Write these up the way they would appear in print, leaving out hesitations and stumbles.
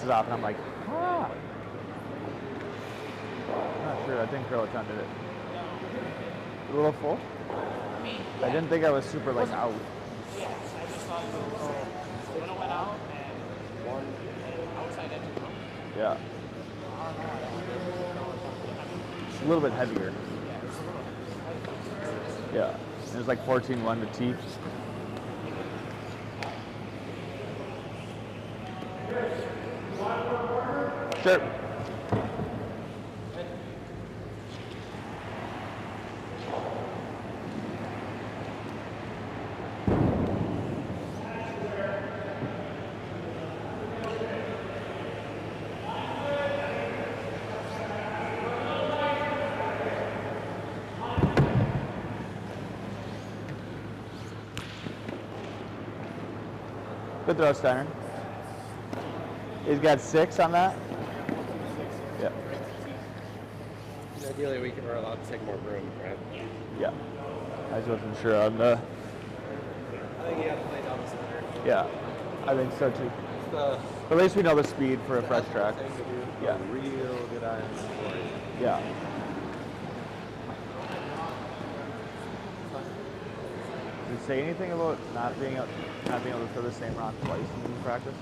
glasses off, and I'm like, ah. I'm not sure. I think Curliton did it. A little full? I mean, yeah. I didn't think I was super like out. Yes, I just thought it was a little. When it went out and outside edge of the room. Yeah. I don't know. It's a little bit heavier. Yeah, it's a little heavy. Yeah. It was like 14-1 to T. Sure. Good throw, Steiner. He's got 6 on that. Yeah. Ideally, we're allowed to take more room, right? Yeah. I just wasn't sure on the. I think you got to play down the center. Yeah, I think so too. But at least we know the speed for a fresh track. Yeah. Real good eye on the board. Yeah. Did it say anything about not being able to throw the same rock twice in practice?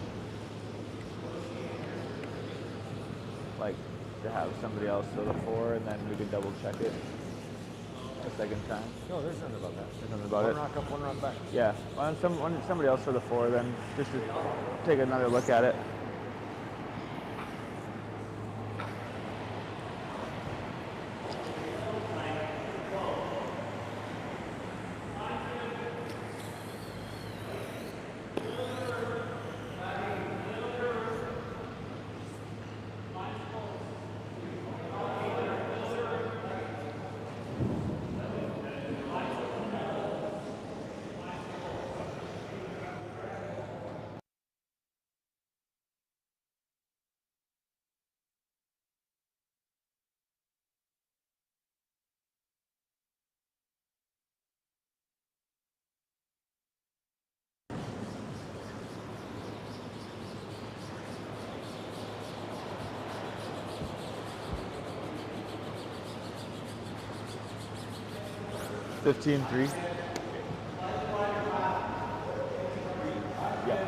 Like to have somebody else throw the 4 and then we could double check it a second time. No, there's nothing about that. There's nothing about it. One rock up, one rock back. Yeah. When somebody else throw the 4, then just to take another look at it. $15-3. Yeah.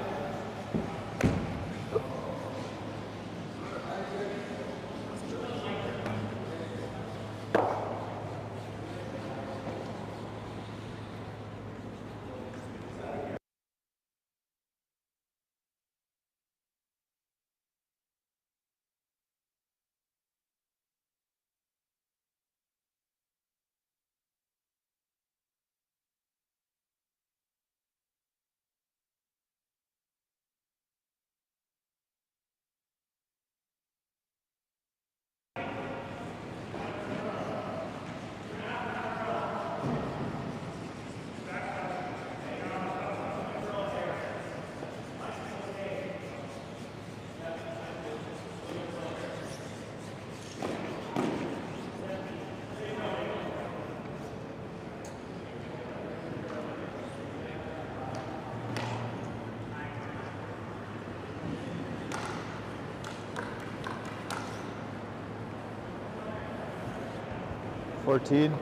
$14-1.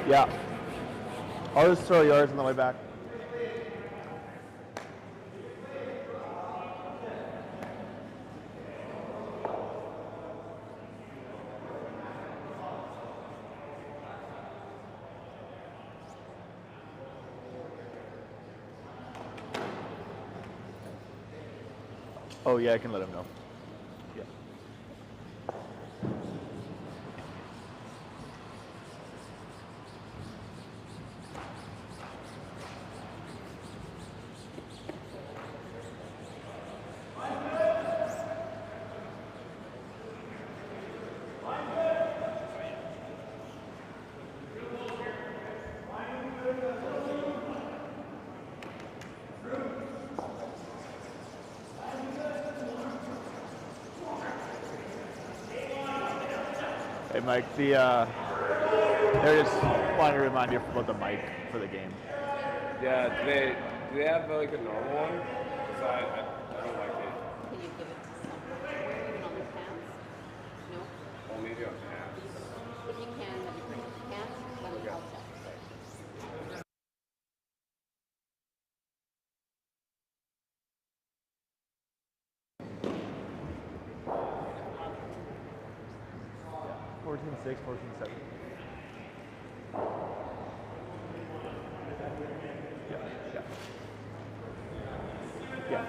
Yeah. I'll just throw yours on the way back. Oh yeah, I can let him know. Yeah. Hey Mike, they just wanted to remind you about the mic for the game. Yeah, do they have like a normal one? So I don't like it. Can you give it to someone to wear even on their pants? No? Well, maybe on pants. If you can, that'd be great. Pants, let me I'll check. Yeah. 14.6, 14.7. Yeah. Yeah.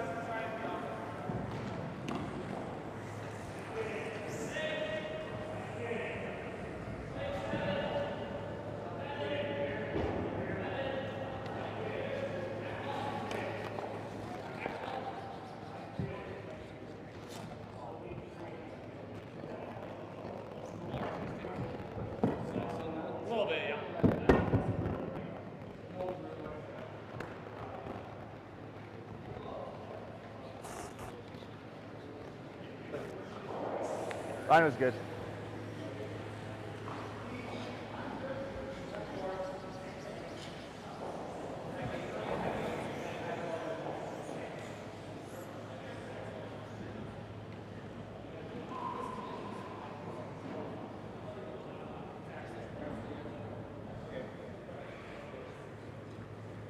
A little bit, yeah. Line was good.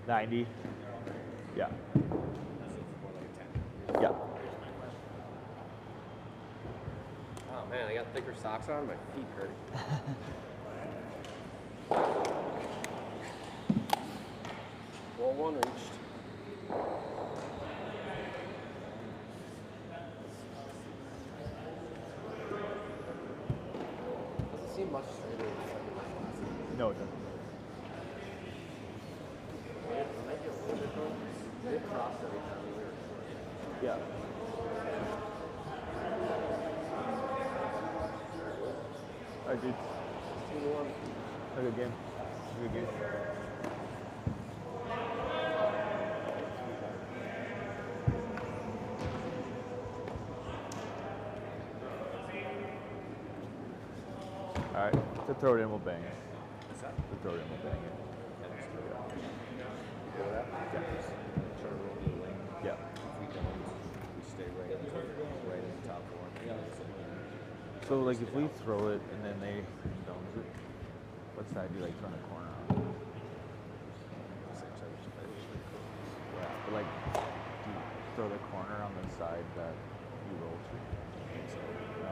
$90. Yeah. Yeah. Oh man, I got thicker socks on. My feet hurt. Well, one reached. Doesn't seem much straighter than the second line last. No, it doesn't. It might be a little bit though. It crossed every time we were recording. Yeah. All right, dude. 2-1. Have a good game. Have a good game. All right, to throw it in, we'll bang it. What's that? To throw it in, we'll bang it. You feel that? Yeah. Try to roll the lane. Yeah. If we don't, we stay right in the top one. Yeah. So, like, if we throw it and then they don't, what side do you like throwing a corner on? Yeah, but like, do you throw the corner on the side that you roll to? So, No.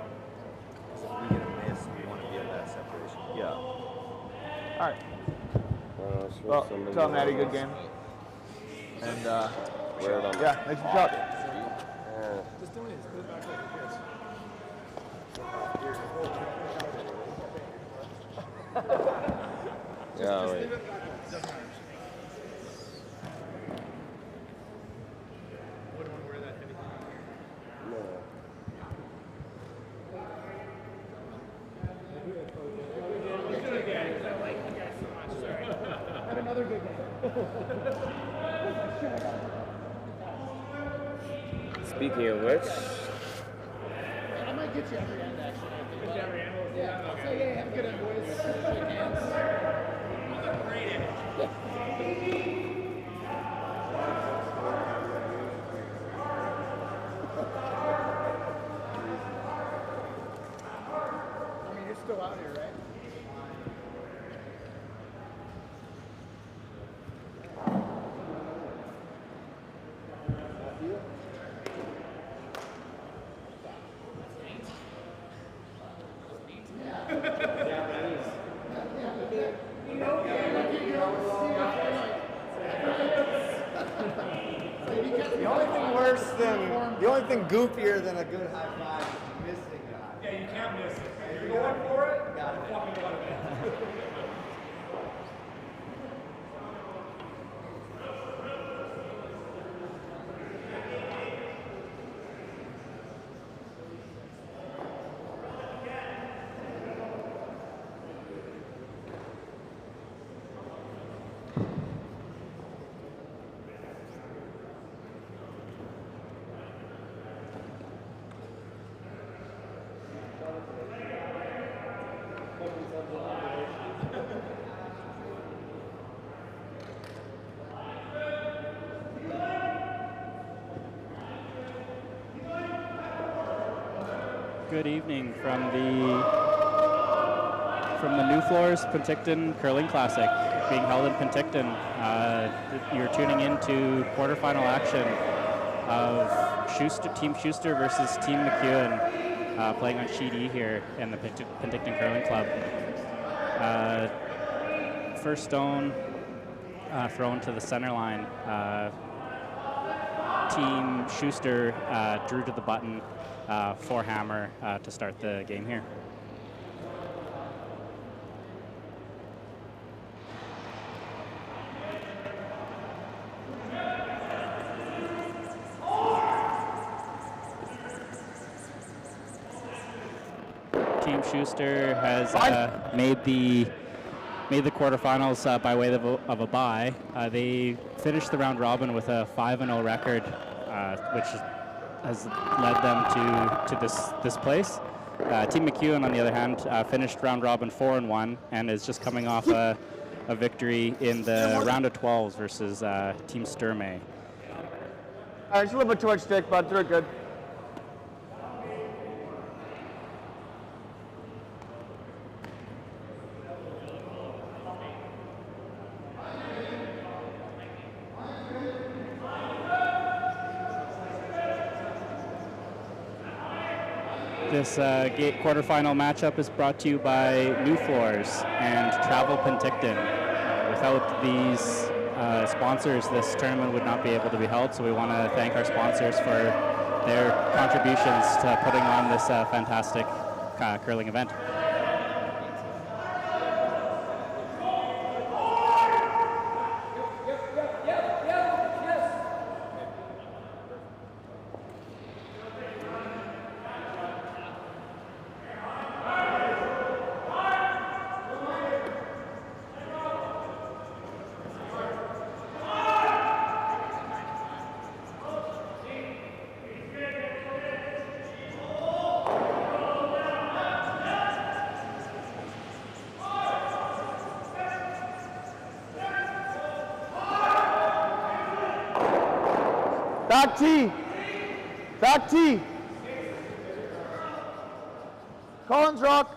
if we get a miss, we want to be at that separation. Yeah. All right. Well, Well, tell Maddie good game. And yeah, nice job. Just doing it. Just put it back over here. Yeah, wait. Wouldn't want to wear that heavy. No. Have another good game. Speaking of which, I might get you every end, actually. Get you every end? Yeah. I'll say, hey, have a good end, boys. Shake hands. Another great end. I mean, you're still out here, right? The only thing goofier than a good high five is missing a high five. Yeah, you can't miss it. If you're going for it, Got it. fucking go to bed. Good evening from the Nufloors Penticton Curling Classic being held in Penticton. You're tuning into quarterfinal action of Team Shuster versus Team McEwen, playing on Sheet E here in the Penticton Curling Club. First stone thrown to the center line. Team Shuster drew to the button for hammer to start the game here. Team Shuster has made the quarterfinals by way of a bye. They finished the round robin with a 5-0 record, which has led them to this place. Team McEwen, on the other hand, finished round robin 4-1 and is just coming off a victory in the round of 12s versus Team Sturmey. All right, just a little bit too much stick, but they're good. This quarterfinal matchup is brought to you by Nufloors and Travel Penticton. Without these sponsors, this tournament would not be able to be held, so we want to thank our sponsors for their contributions to putting on this fantastic curling event. Back T. Back T. Collins Rock.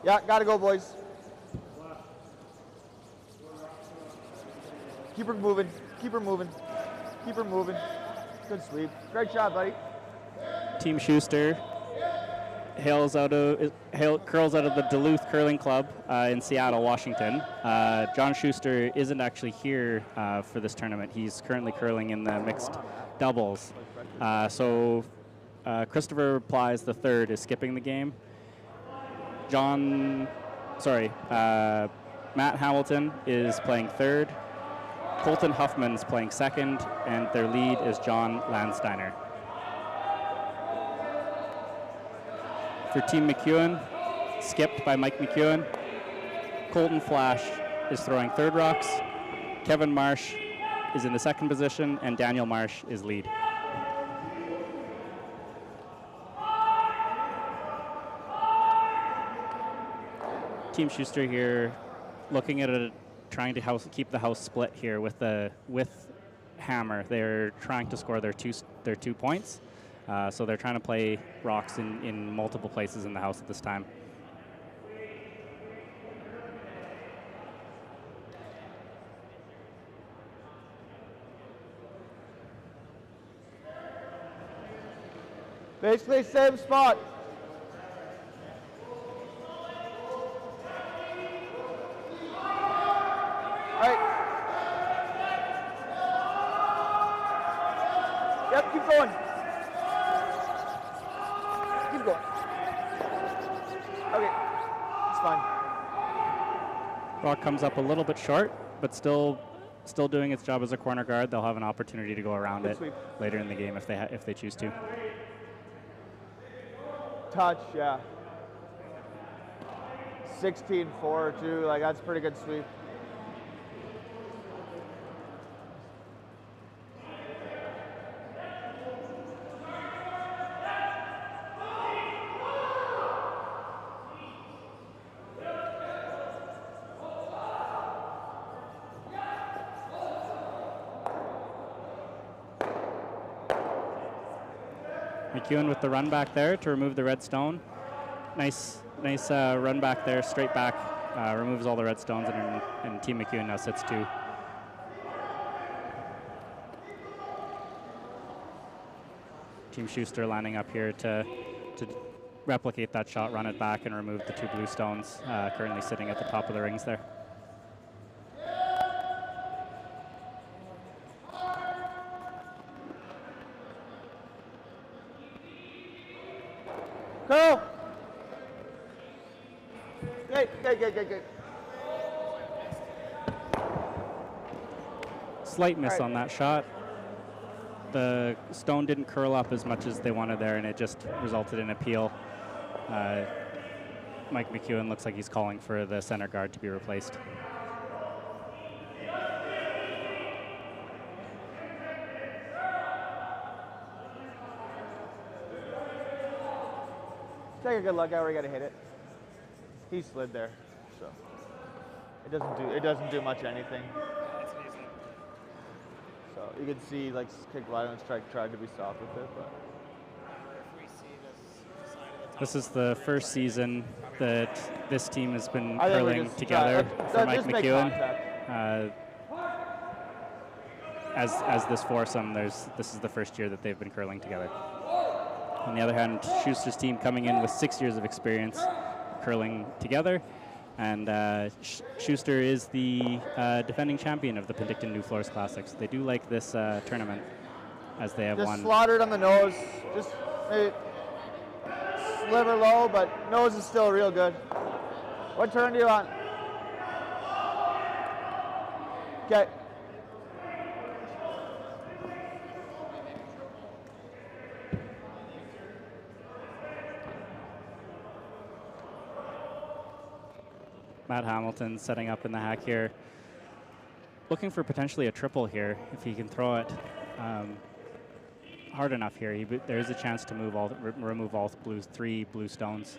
Yeah, gotta go, boys. Keep her moving. Keep her moving. Keep her moving. Good sweep. Great shot, buddy. Team Shuster curls out of the Duluth Curling Club in Seattle, Washington. John Shuster isn't actually here for this tournament. He's currently curling in the mixed doubles. So Christopher Plies III is skipping the game. Matt Hamilton is playing third. Colton Huffman's playing second, and their lead is John Landsteiner. For Team McEwen, skipped by Mike McEwen. Colton Flash is throwing third rocks. Kevin Marsh is in the second position, and Daniel Marsh is lead. Team Shuster here, looking at it, trying to keep the house split here with hammer. They're trying to score their two points. So they're trying to play rocks in multiple places in the house at this time. Basically, same spot. All right. Yep, keep going. Keep going. Okay, it's fine. Rock comes up a little bit short, but still doing its job as a corner guard. They'll have an opportunity to go around it later in the game if they choose to. Touch, yeah. 16-4 too. Like, that's a pretty good sweep. McEwen with the run back there to remove the red stone. Nice run back there, straight back, removes all the red stones, and Team McEwen now sits 2. Team Shuster lining up here to replicate that shot, run it back, and remove the 2 blue stones currently sitting at the top of the rings there. Go! Good. Slight miss on that shot. The stone didn't curl up as much as they wanted there, and it just resulted in a peel. Mike McEwen looks like he's calling for the center guard to be replaced. Take a good look at where you gotta hit it. He slid there, so it doesn't do much anything. So you can see like kick right on strike, tried to be soft with it, but this is the first season that this team has been I think we're curling just together for Mike just make McEwen. contact. As this foursome, this is the first year that they've been curling together. On the other hand, Schuster's team coming in with 6 years of experience curling together, and Schuster is the defending champion of the Penticton Nufloors Classics. They do like this tournament, as they have Just won. slaughtered on the nose. Just maybe sliver low, but nose is still real good. What turn do you want? Okay. Matt Hamilton setting up in the hack here, looking for potentially a triple here if he can throw it hard enough here. There is a chance to remove all 3 blue stones.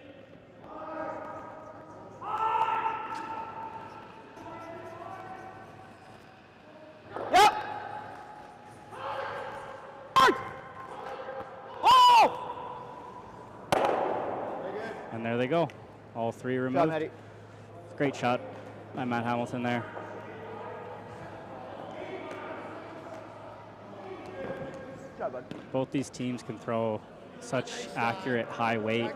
Yep. Oh! And there they go, all 3 Good job, removed. Matty. Great shot by Matt Hamilton there. Good job, bud. Both these teams can throw such accurate high weight.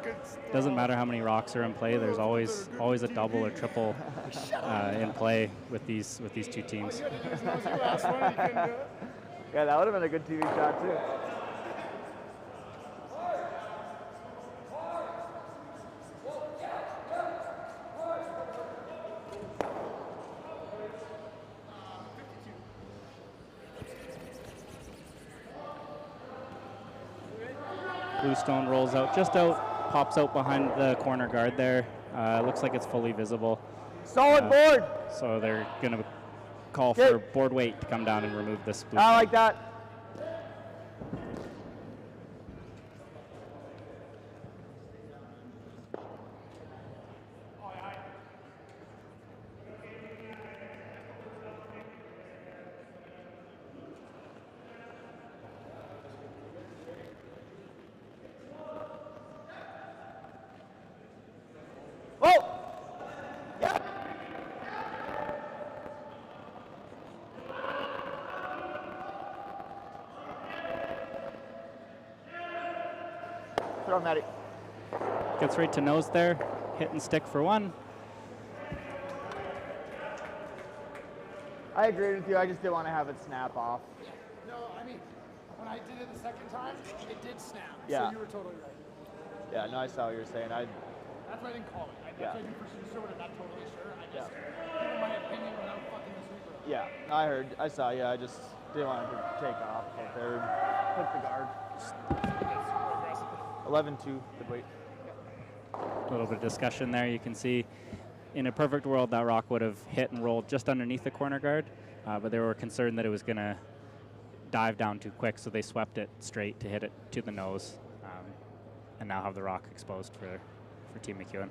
Doesn't matter how many rocks are in play. There's always a double or triple in play with these 2 teams. Yeah, that would have been a good TV shot too. Blue stone rolls out, just out, pops out behind the corner guard there. Looks like it's fully visible. Solid board. So they're going to call for board weight to come down and remove this blue I stone. like that. Oh! Yep. Throw him at it. Gets right to nose there, hit and stick for 1. I agree with you. I just didn't want to have it snap off. No, I mean, when I did it the second time, it did snap. Yeah. So you were totally right. Yeah, no, I saw what you were saying. That's why I didn't call it. That's why I did for sure, but I'm not totally sure. I just give my opinion without fucking the sweeper up. Yeah, I heard. I saw. Yeah, I just didn't want it to take off. But they hit the guard. 11-2, good weight. A little bit of discussion there. You can see in a perfect world that rock would have hit and rolled just underneath the corner guard, but they were concerned that it was going to dive down too quick, so they swept it straight to hit it to the nose, and now have the rock exposed for Team McEwen.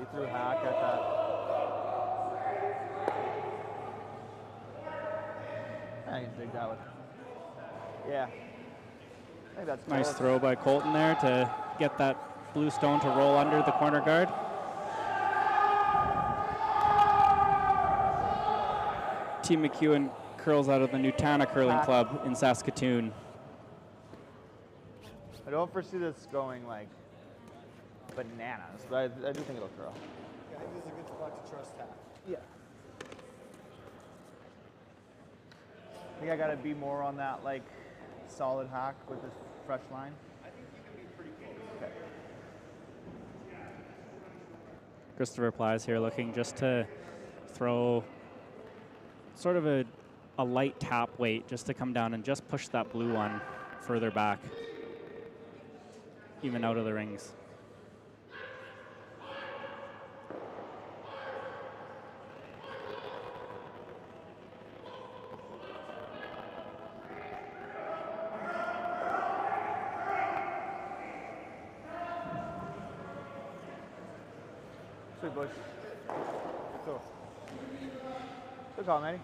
He threw hack at that. I can dig that one. Yeah. I think that's Nice close. throw by Colton there to get that blue stone to roll under the corner guard. Team McEwen curls out of the Nutana Curling Club in Saskatoon. I don't foresee this going like bananas, but I do think it'll curl. Yeah, I think this is a good spot to trust half. Yeah. I think I gotta be more on that like solid hack with this fresh line. I think you can be pretty close. Okay. Christopher Plies here looking just to throw sort of a light tap weight just to come down and just push that blue one further back, even out of the rings. Sweet bush. Cool. Good call, Manny.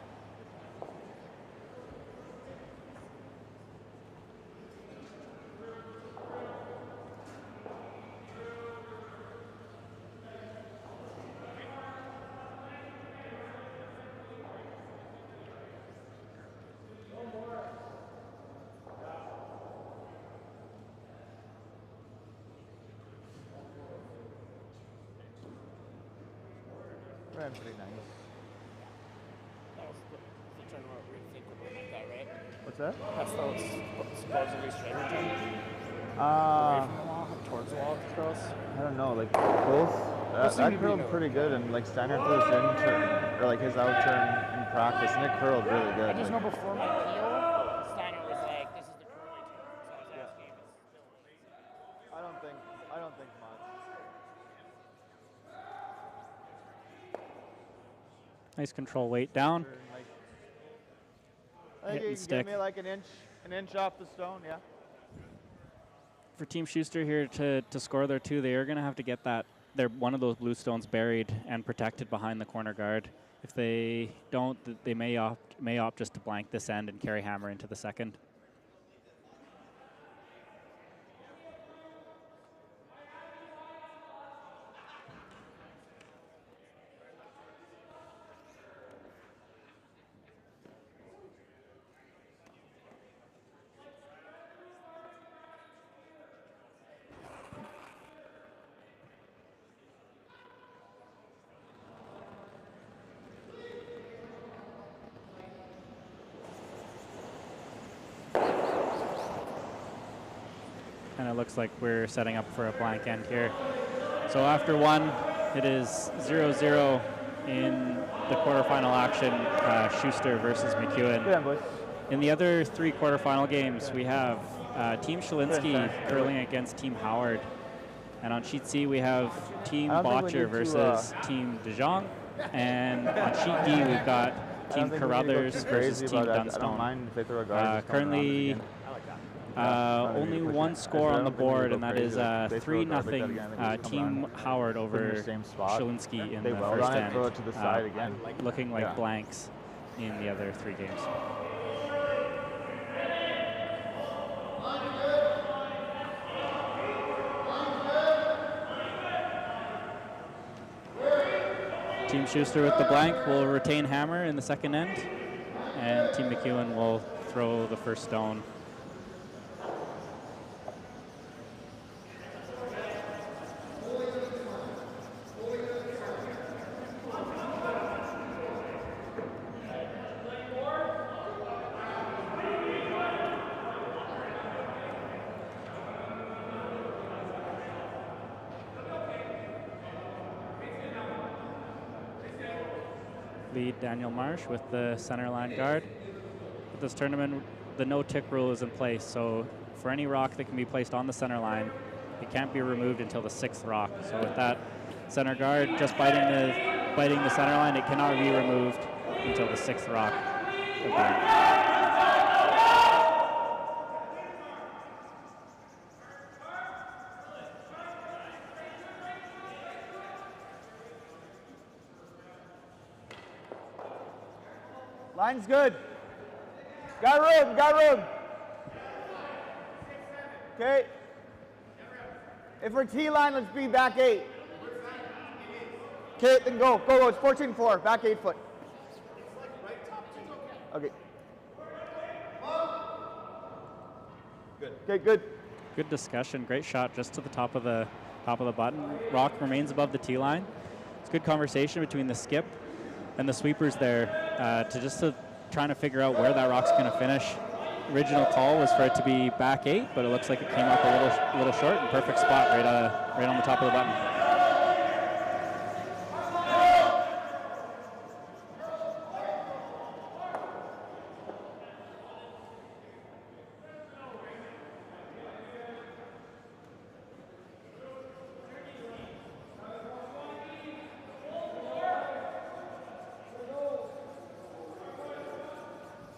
Ran pretty nice. That was the turn where we think we're like that, right? What's that? That's the supposedly straight return. Away Uh, from the wall, towards the wall, curls. I don't know, like both. Those seem to That be curled no- pretty good, and like Steiner threw his in turn, or like his out turn in practice, and it curled really good. I just like- know before my peel, Steiner was like, "This is the curly turn." So I was asking if it's still. I don't think much. Nice control weight down. Turn, like, I Hit think you and can stick. give me like an inch off the stone, yeah. For Team Shuster here to score there too, they are going to have to get that one of those blue stones buried and protected behind the corner guard. If they don't, they may opt just to blank this end and carry hammer into the second. And it looks like we're setting up for a blank end here. So after one, it is 0-0 in the quarterfinal action, Shuster versus McEwen. Good, boys. In the other three quarterfinal games, we have Team Shalinsky curling against Team Howard. And on sheet C, we have Team I don't think we Botcher need to, versus Team De Jong. And on sheet D, we've got I Team don't think we need to go Carruthers too versus crazy Team about that. I Dunstone. don't mind if they throw a guard. just going around Currently, it again. only one score on the board, and that is 3-0 Team Team Howard Put in over your same spot. Shalinsky in They the weld first on it, end. throw it to the side again. Looking like Yeah. blanks in the other three games. Team Shuster with the blank will retain hammer in the second end, and Team McEwen will throw the first stone. Lead Daniel Marsh with the center line guard. With this tournament, the no-tick rule is in place, so for any rock that can be placed on the center line, it can't be removed until the sixth rock. So with that center guard just biting the center line, it cannot be removed until the sixth rock. Line's good. Got room, got room. Okay. If we're T-line, let's be back 8. Okay, then go. Go, go. It's 14-4. Back 8 foot. Okay. Good. Okay, good. Good discussion. Great shot just to the top of the button. Rock remains above the tee line. It's good conversation between the skip and the sweepers there to trying to figure out where that rock's going to finish. Original call was for it to be back 8, but it looks like it came up a little short. And perfect spot right on the top of the button.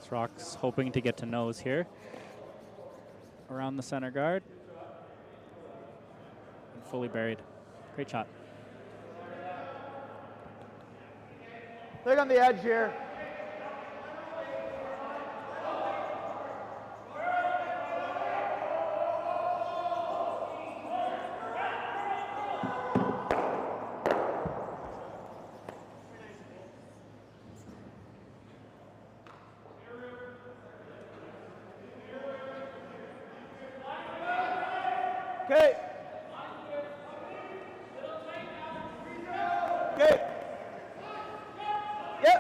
Rock's hoping to get to nose here. Around the center guard. And fully buried. Great shot. Look on the edge here. Okay. Okay. Yep.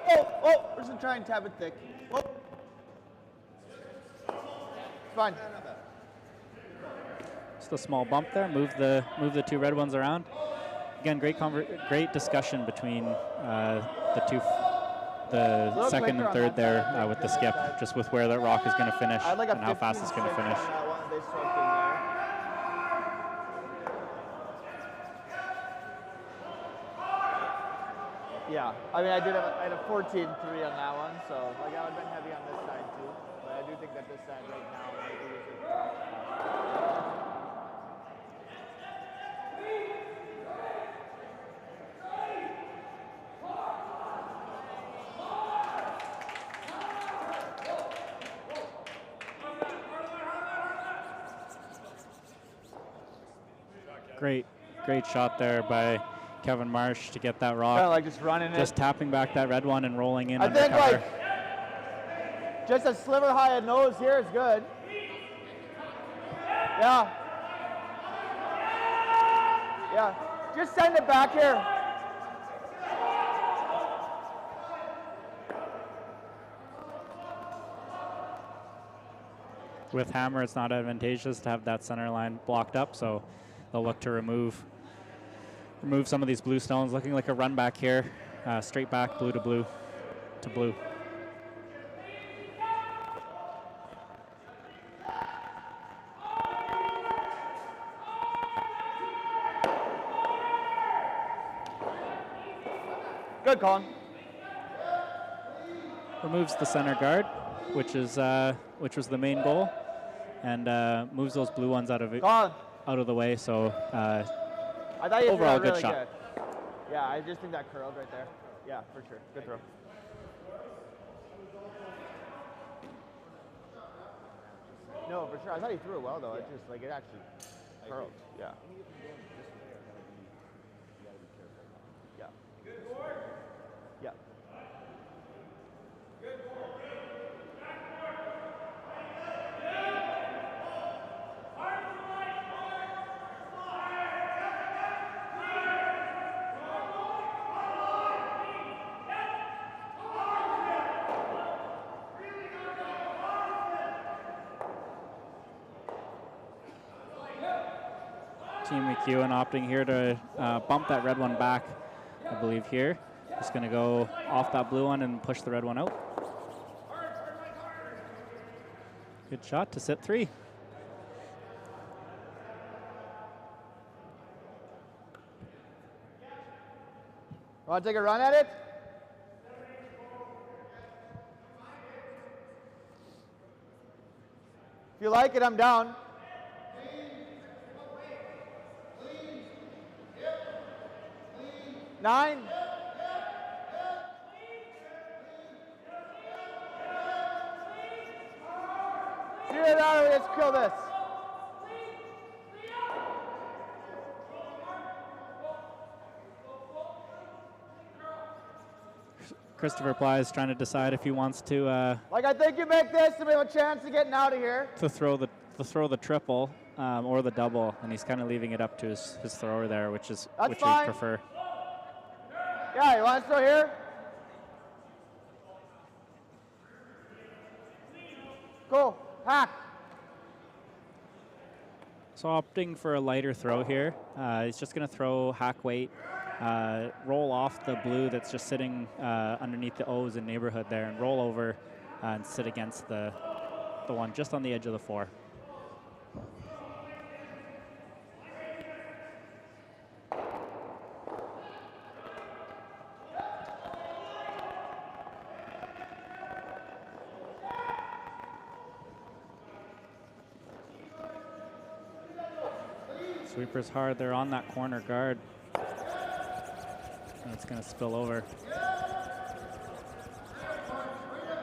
Oh, we're just trying to tap it thick. Oh. It's fine. Just a small bump there. Move the 2 red ones around. Again, great discussion between the second and third there with the skip, just with where that rock is going to finish and how fast it's going to finish. Yeah, I mean, I had a 14-3 on that one, so like I would have been heavy on this side too. But I do think that this side right now maybe is a top spot. Great shot there by Kevin Marsh to get that rock. Kind of like just running it. Just tapping back that red one and rolling in. I think cover. like just a sliver high of nose here is good. Yeah. Yeah. Just send it back here. With hammer, it's not advantageous to have that center line blocked up, so they'll look to remove some of these blue stones. Looking like a run back here, straight back, blue to blue to blue. Good, Colin. Removes the center guard, which was the main goal, and moves those blue ones out of the way. So I thought you overall threw that good shot. Good. Yeah, I just think that curled right there. Yeah, for sure. Good throw. No, for sure. I thought he threw it well though. It just like it actually curled. Yeah. Yeah. Yeah. Team McEwen opting here to bump that red one back, I believe here. Just going to go off that blue one and push the red one out. Good shot to sit 3. Want to take a run at it? If you like it, I'm down. 9. Zero down, let's kill this. Christopher Ply is trying to decide if he wants to Like, I think you make this and we have a chance of getting out of here. throw the triple or the double, and he's kind of leaving it up to his thrower there, which That's we fine. prefer. Yeah, you want to throw here? Cool. Hack. So opting for a lighter throw here. He's just going to throw hack weight, roll off the blue that's just sitting underneath the O's in neighborhood there, and roll over and sit against the one just on the edge of the 4. Sweeper's hard. They're on that corner guard. And it's going to spill over.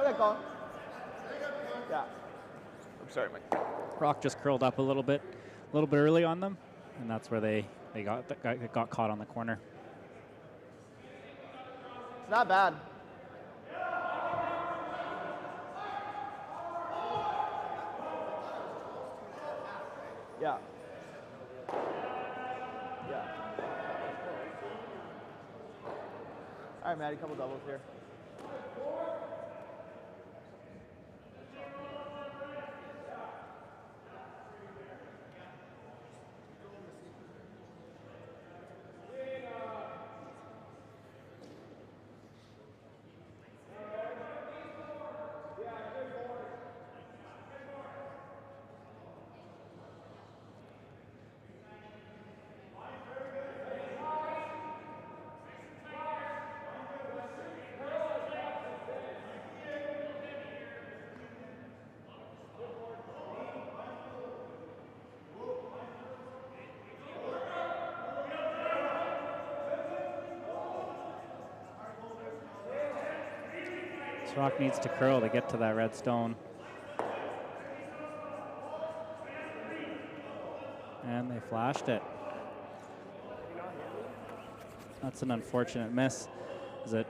Okay, Colin. Yeah. I'm sorry, Mike. Rock just curled up a little bit early on them, and that's where they got caught on the corner. It's not bad. Yeah. Yeah. All right, Maddie, a couple doubles here. This rock needs to curl to get to that red stone. And they flashed it. That's an unfortunate miss. Is that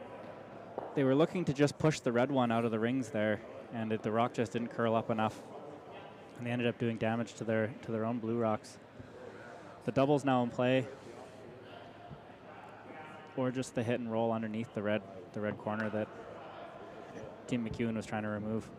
they were looking to just push the red one out of the rings there, and the rock just didn't curl up enough. And they ended up doing damage to their own blue rocks. The double's now in play. Or just the hit and roll underneath the red corner that Team McEwen was trying to remove.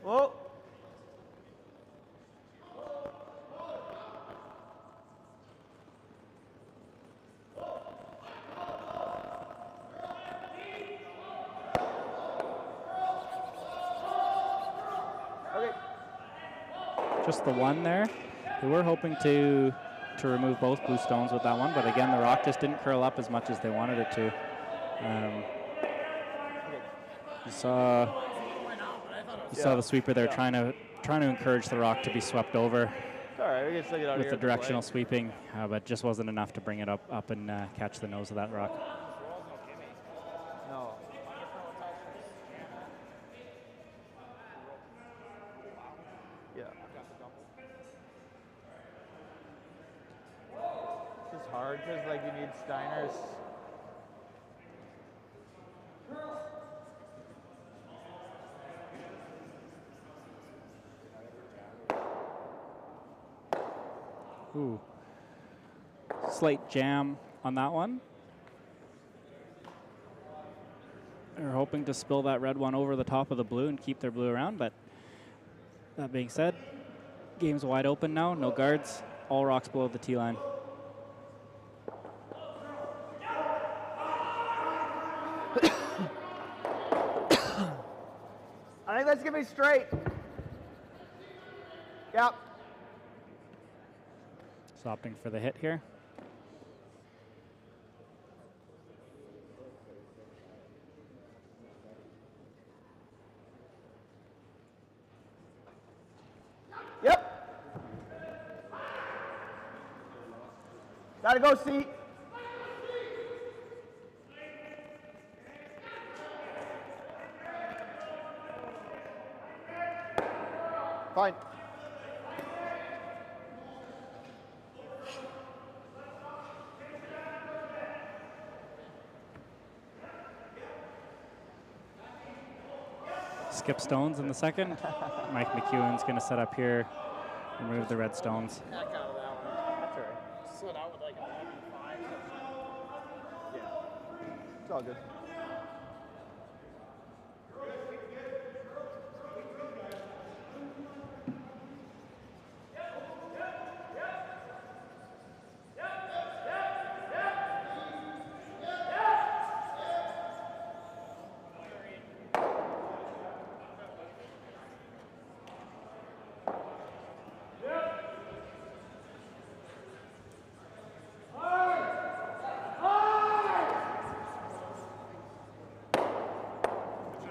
Whoa. Just the one there. They were hoping to remove both blue stones with that one, but again, the rock just didn't curl up as much as they wanted it to. You saw the sweeper there trying to encourage the rock to be swept over. All right, we can still get out of with here the directional sweeping, but just wasn't enough to bring it up and catch the nose of that rock. No. Yeah. It's just hard because like you need Steiners. Ooh. Slight jam on that one. They're hoping to spill that red one over the top of the blue and keep their blue around, but that being said, game's wide open now, no guards, all rocks below the tee line. I think that's gonna be straight. Yep. opting for the hit here. Yep. Gotta go, C. Fine. Skip stones in the second. Mike McEwen's going to set up here, remove the red stones. Heck out of that one. That's all right. Slid out with like 11-5. Yeah. It's all good.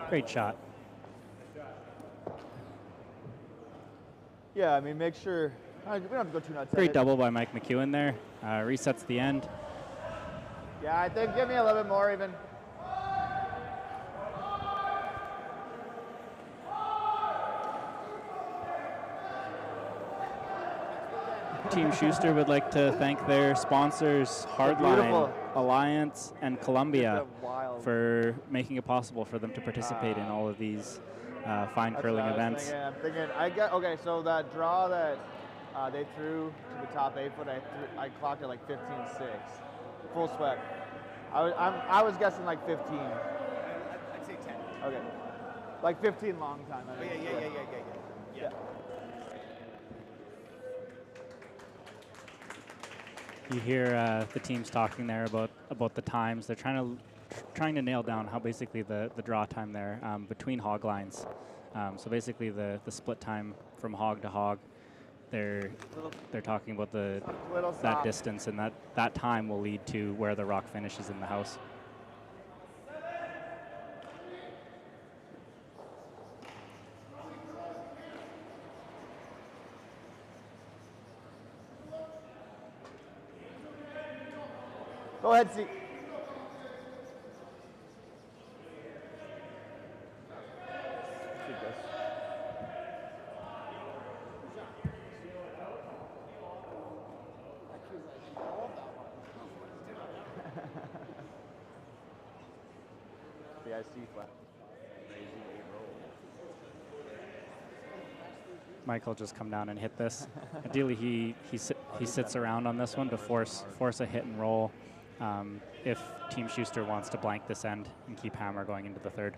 Great shot. Yeah, I mean, make sure we don't have to go too nuts. Great at it. double by Mike McEwen there. Resets the end. Yeah, I think give me a little bit more even. Team Shuster would like to thank their sponsors, Hardline, Beautiful. Alliance, and Columbia, Just a wild- for making it possible for them to participate in all of these fine That's curling what I was events. thinking. I'm thinking, okay, so that draw that they threw to the top 8 foot, I clocked it like 15.6, full sweat. I was guessing like 15. I'd say 10. Okay, like 15 long time. I Oh, mean. yeah. You hear the teams talking there about the times. They're trying to nail down how basically the draw time there between hog lines. So basically the split time from hog to hog. They're talking about that distance, and that time will lead to where the rock finishes in the house. Go ahead, C. The IC flat. Michael just come down and hit this. Ideally, he sits around on this one to force a hit and roll. If Team Shuster wants to blank this end and keep hammer going into the third.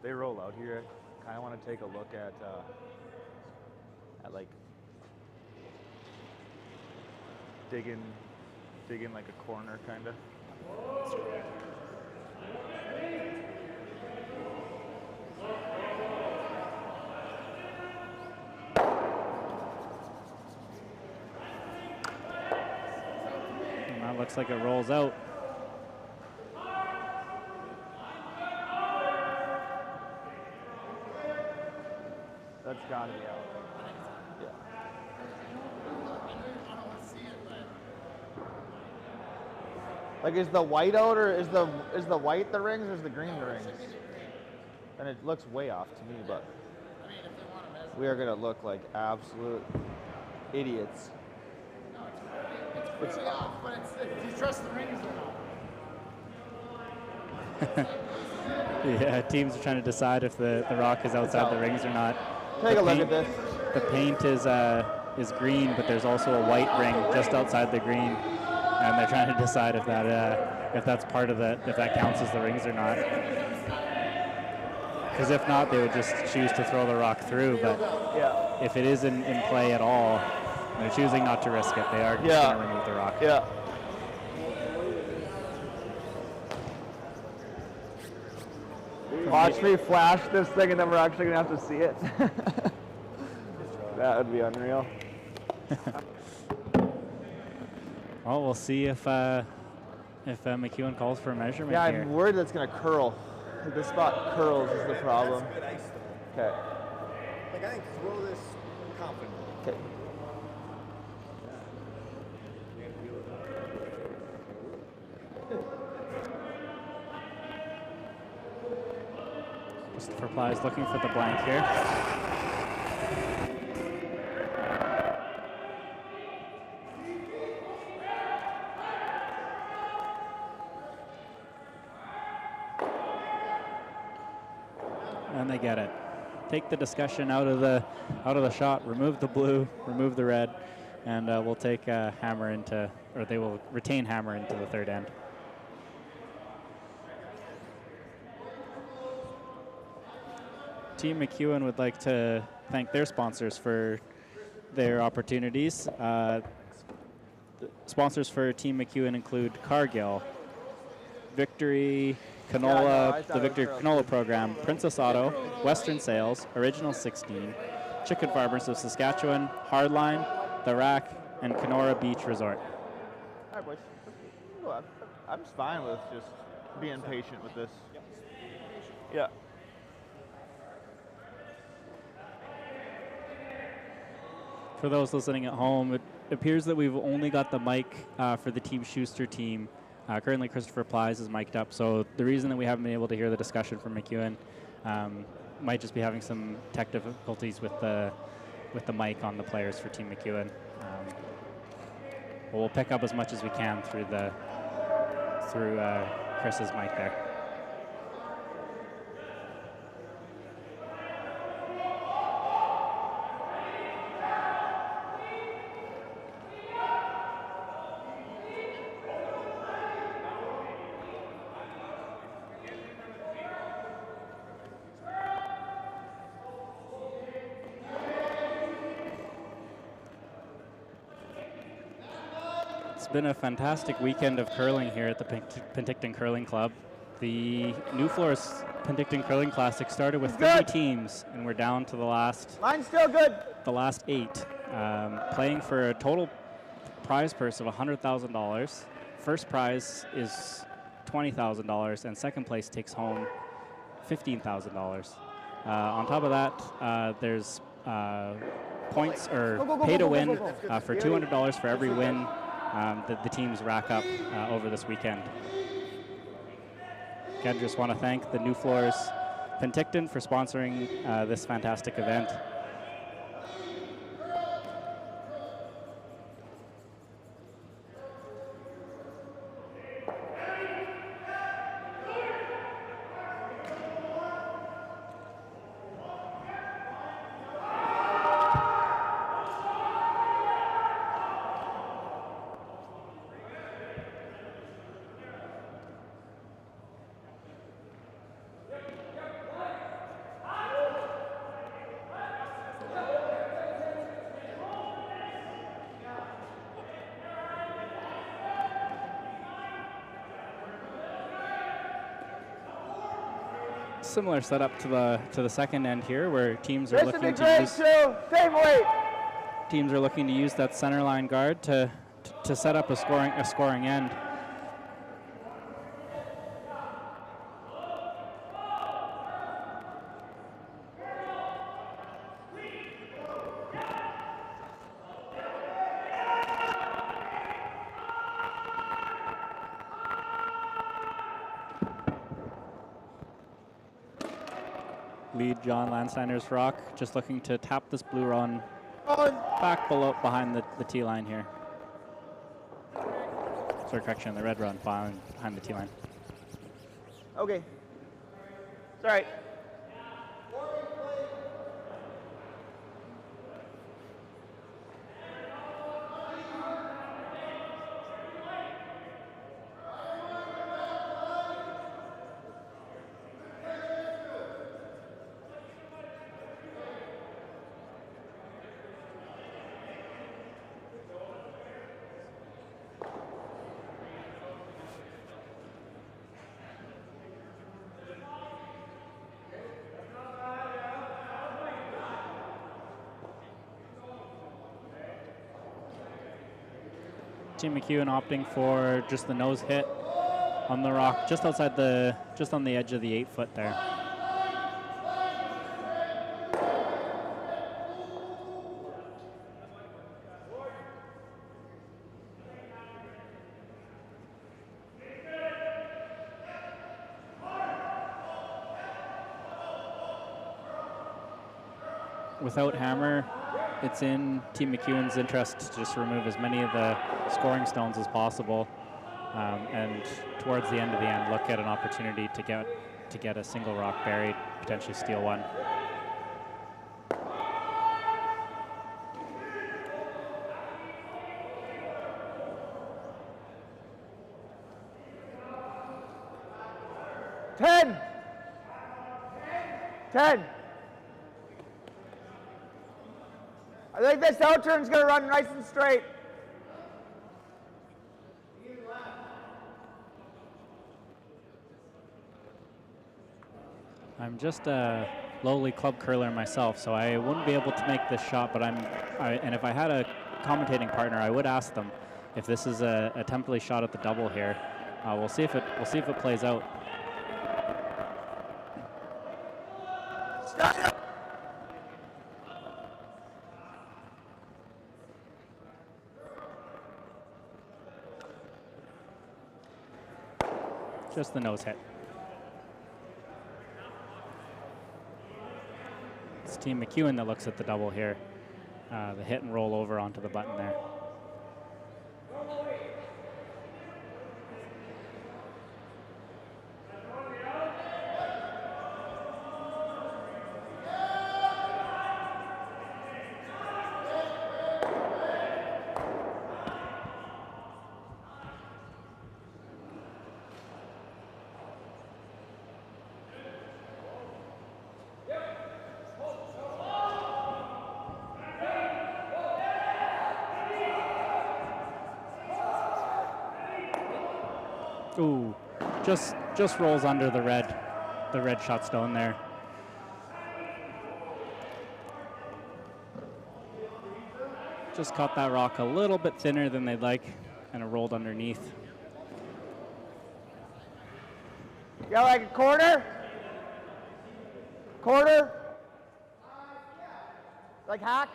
They roll out here. Kind of want to take a look at like digging like a corner kind of. And that looks like it rolls out. That's gotta be out. Yeah. Like, is the white out, or is the white the rings, or is the green the rings? And it looks way off to me, but we are gonna look like absolute idiots. It's way off, but do you trust the rings or not? Yeah, teams are trying to decide if the rock is outside the rings or not. Take a look at this. The paint is green, but there's also a white ring just outside the green, and they're trying to decide if that's part of if that counts as the rings or not. Because if not, they would just choose to throw the rock through. But Yeah. if it is in play at all, they're choosing not to risk it. They are just going to remove the rock. Yeah. Watch me flash this thing, and then we're actually gonna have to see it. That would be unreal. Well, we'll see if McEwen calls for a measurement Yeah, here. I'm worried that's gonna curl. Like, the spot curls is the problem. That's good ice though. Okay. Like I think throw this confidently. Okay. Christopher Ply is looking for the blank here. And they get it. Take the discussion out of the shot. Remove the blue. Remove the red, and we'll take Hammer into, or they will retain Hammer into the third end. Team McEwen would like to thank their sponsors for their opportunities. The sponsors for Team McEwen include Cargill, Victory, Canola, the Victory Canola Program, Princess Auto, Western Sales, Original 16, Chicken Farmers of Saskatchewan, Hardline, The Rack, and Kenora Beach Resort. All right, boys. I'm just fine with just being patient with this. Yeah. For those listening at home, it appears that we've only got the mic for the Team Shuster team. Currently, Christopher Plies is mic'd up, so the reason that we haven't been able to hear the discussion from McEwen might just be having some tech difficulties with the mic on the players for Team McEwen. But we'll pick up as much as we can through Chris's mic there. It's been a fantastic weekend of curling here at the Penticton Curling Club. The Nufloors Penticton Curling Classic started with 30 teams, and we're down to the last. Mine's still good. The last 8, playing for a total prize purse of $100,000. First prize is $20,000, and second place takes home $15,000. On top of that, there's points or pay to win for $200 for every win that the teams rack up over this weekend. Again, just want to thank the Nufloors Penticton for sponsoring this fantastic event. Similar setup to the second end here, where teams are looking to use teams are looking to use that center line guard to set up a scoring end. Lead John Landsteiner's rock, just looking to tap this blue run back behind the tee line here. Sorry, correction, the red run behind the tee line. Okay. It's all right. Team McEwen opting for just the nose hit on the rock, just outside just on the edge of the 8 foot there. Without hammer, it's in Team McEwen's interest to just remove as many of the scoring stones as possible, and towards the end of the end, look at an opportunity to get a single rock buried, potentially steal one. Ten. I think this out turn's going to run nice and straight. I'm just a lowly club curler myself, so I wouldn't be able to make this shot, but and if I had a commentating partner, I would ask them if this is a temporary shot at the double here. We'll see if it plays out. Just the nose hit. It's Team McEwen that looks at the double here. The hit and roll over onto the button there. Ooh, just rolls under the red shot stone there. Just caught that rock a little bit thinner than they'd like, and it rolled underneath. Yeah, like a quarter? Quarter? Like hack?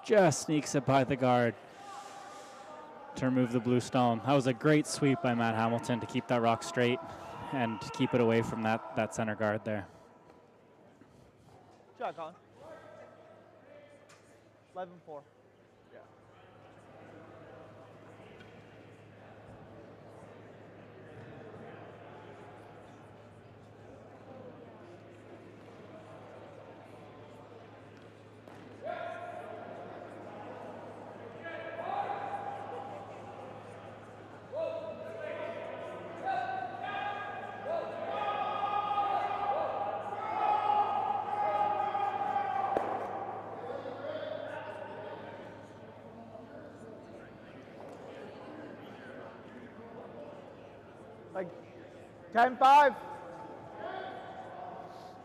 Just sneaks it by the guard to remove the blue stone. That was a great sweep by Matt Hamilton to keep that rock straight and to keep it away from that center guard there. Shot, Colin. 11-4. Yeah. Like 10-5.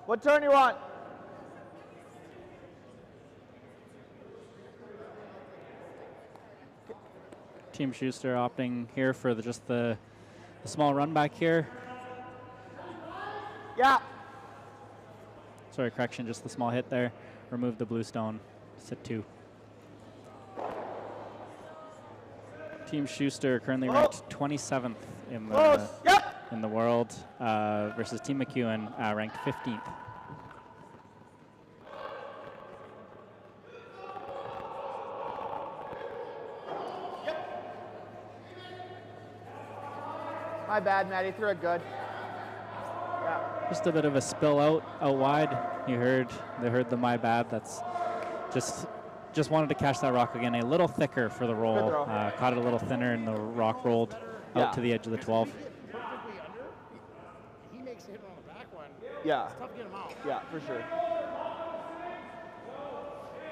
What turn you want? Team Shuster opting here for just the small run back here. Yeah. Sorry, correction, just the small hit there. Remove the blue stone, sit 2. Team Shuster currently ranked 27th in the world versus Team McEwen ranked 15th. My bad, Matt. He threw it good. Yeah. Just a bit of a spill out wide. They heard the my bad. That's just wanted to catch that rock again. A little thicker for the roll. Caught it a little thinner, and the rock rolled out to the edge of the 12. Perfectly under. He makes a hit on the back one. Yeah. It's tough to get him out. Yeah, for sure.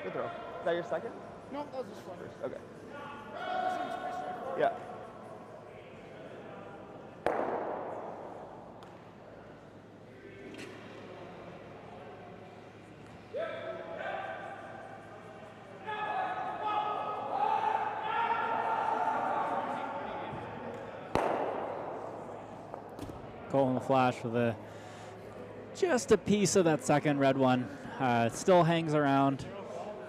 Good throw. Is that your second? No, that was just fun. Okay. Yeah. Cole in the flash with just a piece of that second red one. It still hangs around,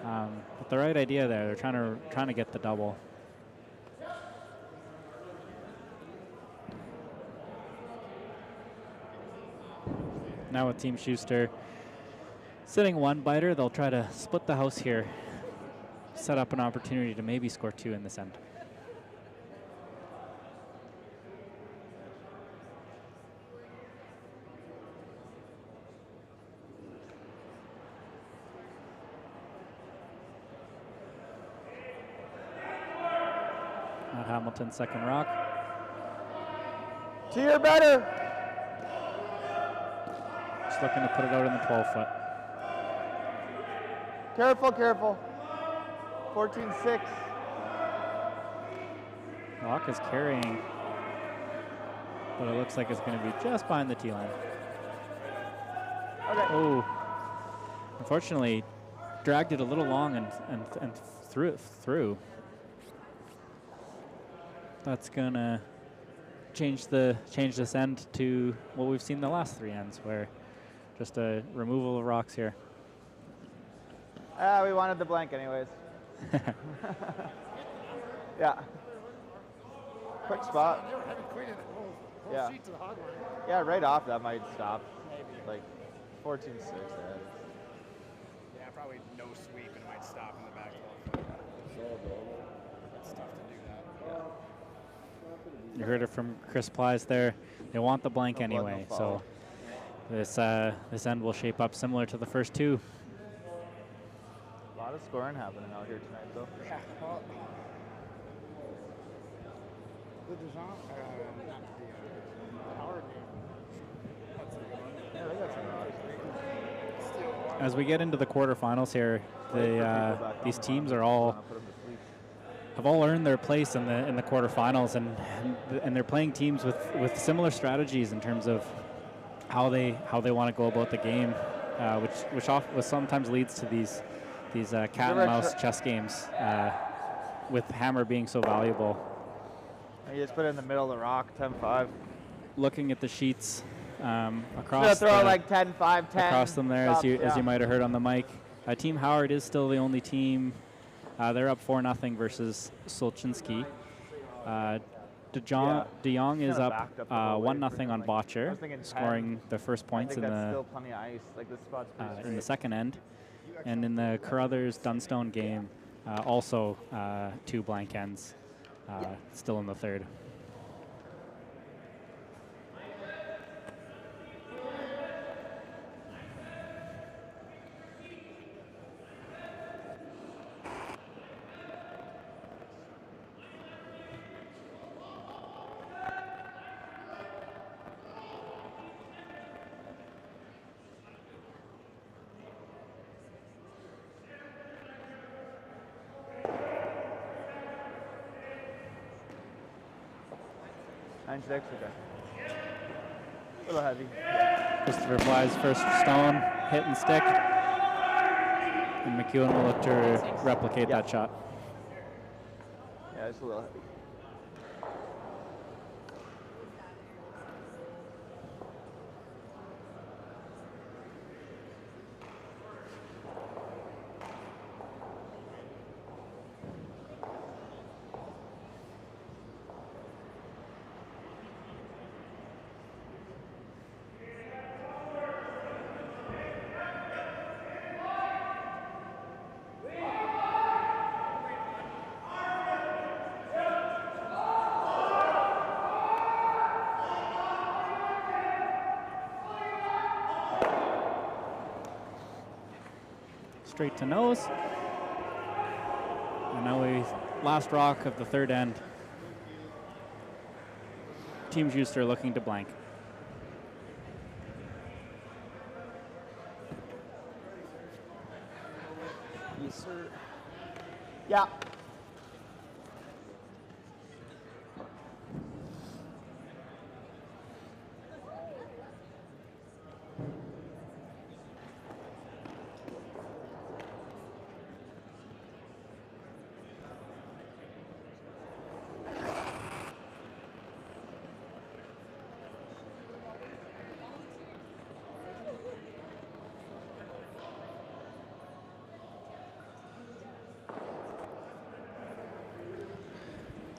but the right idea there. They're trying to get the double. Now with Team Shuster sitting one biter, they'll try to split the house here, set up an opportunity to maybe score 2 in this end. Hamilton's second rock. To your better. Just looking to put it out in the 12-foot. Careful, careful. 14-6. Rock is carrying, but it looks like it's going to be just behind the tee line. Okay. Oh, unfortunately, dragged it a little long and threw it through. That's gonna change this end to what we've seen the last 3 ends, where just a removal of rocks here. We wanted the blank anyways. Yeah. Quick spot. They were heavy queen in it. Whole Yeah. sheet to the hog line. Yeah, right off that might stop. Maybe. Like 14-6. Yeah, probably no sweep and it might stop in the back 12 foot. It's tough to do that. You heard it from Chris Plies there. They want the blank No blood, anyway, no so foul. this end will shape up similar to the first 2. A lot of scoring happening out here tonight, though. Yeah. Well, the Dijon, not the Howard game. That's a good one. Yeah, they got some rocks. As we get into the quarterfinals here, these teams are have all earned their place in the quarterfinals, and they're playing teams with similar strategies in terms of how they want to go about the game, which sometimes leads to these cat and mouse chess games, with hammer being so valuable. You just put it in the middle of the rock, 10-5. Looking at the sheets across, throw like 10-5, 10 across them there, stops, as you might have heard on the mic. Team Howard is still the only team. They're up 4-0 versus Solchinski. De Jong is up 1-0 on Botcher, scoring the first points in still plenty of ice. Like this spot's in the second end. And in the Carruthers Dunstone game, also 2 blank ends, still in the third. Okay. A little heavy. Christopher Fly's first stone, hit and stick. And McEwen will look to replicate that shot. Yeah, it's a little heavy. straight to nose. And now we last rock of the third end. Team Shuster looking to blank. Yes, sir. Yeah.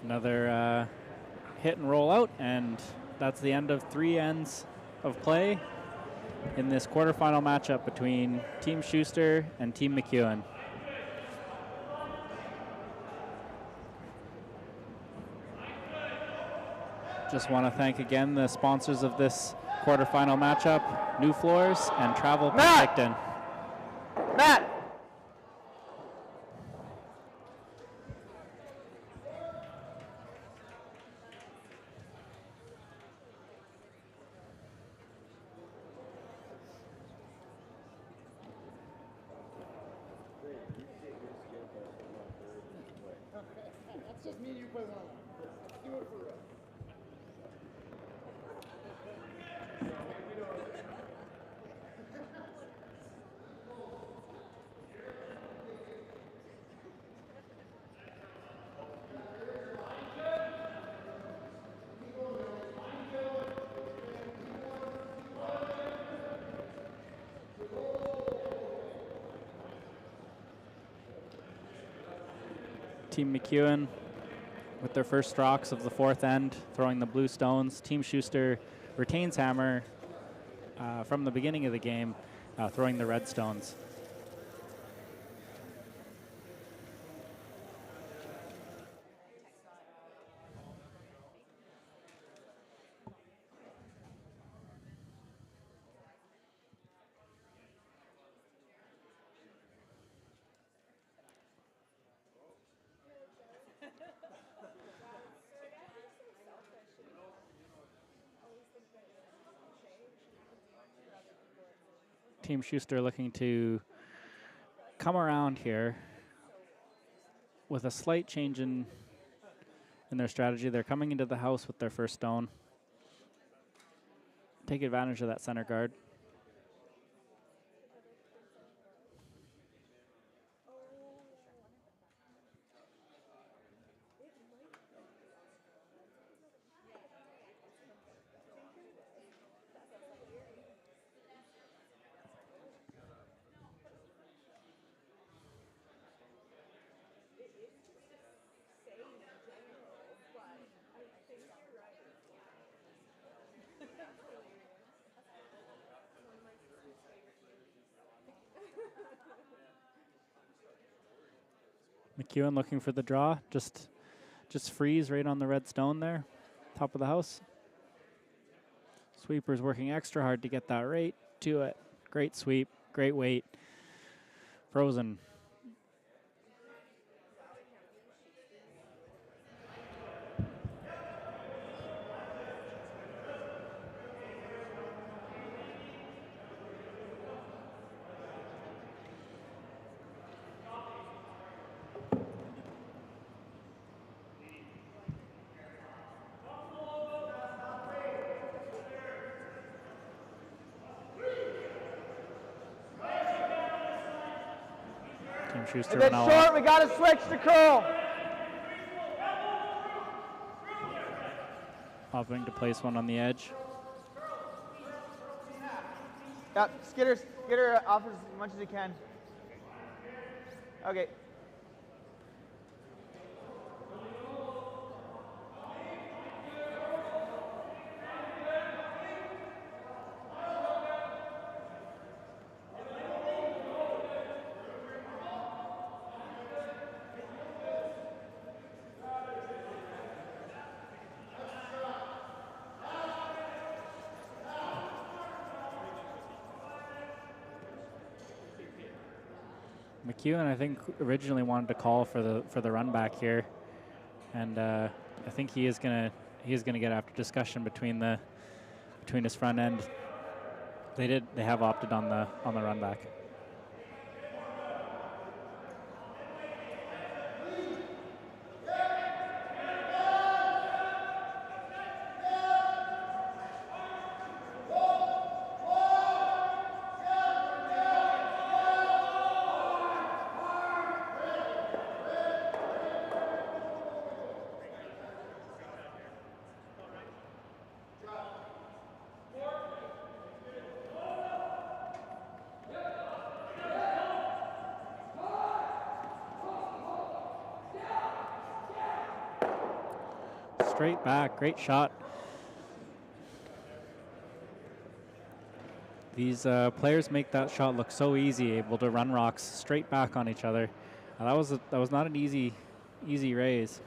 Another hit and roll out, and that's the end of 3 ends of play in this quarterfinal matchup between Team Shuster and Team McEwen. Just want to thank again the sponsors of this quarterfinal matchup, Nufloors and Penticton. Matt! That's just me and you play one-on-one. Let's do it for real. Team McEwen with their first rocks of the 4th end, throwing the blue stones. Team Shuster retains hammer from the beginning of the game, throwing the red stones. Team Shuster looking to come around here with a slight change in their strategy. They're coming into the house with their first stone. Take advantage of that center guard. McEwen looking for the draw. Just freeze right on the red stone there, top of the house. Sweeper's working extra hard to get that right to it. Great sweep, great weight. Frozen. Schuster If it's short, we got to switch to curl. Hopping to place one on the edge. Yep, skitter off as much as you can. Okay. McEwen, I think, originally wanted to call for the run back here, and I think he is gonna get after discussion between his front end. They have opted on the run back. Straight back, great shot. These players make that shot look so easy, able to run rocks straight back on each other. That was not an easy raise.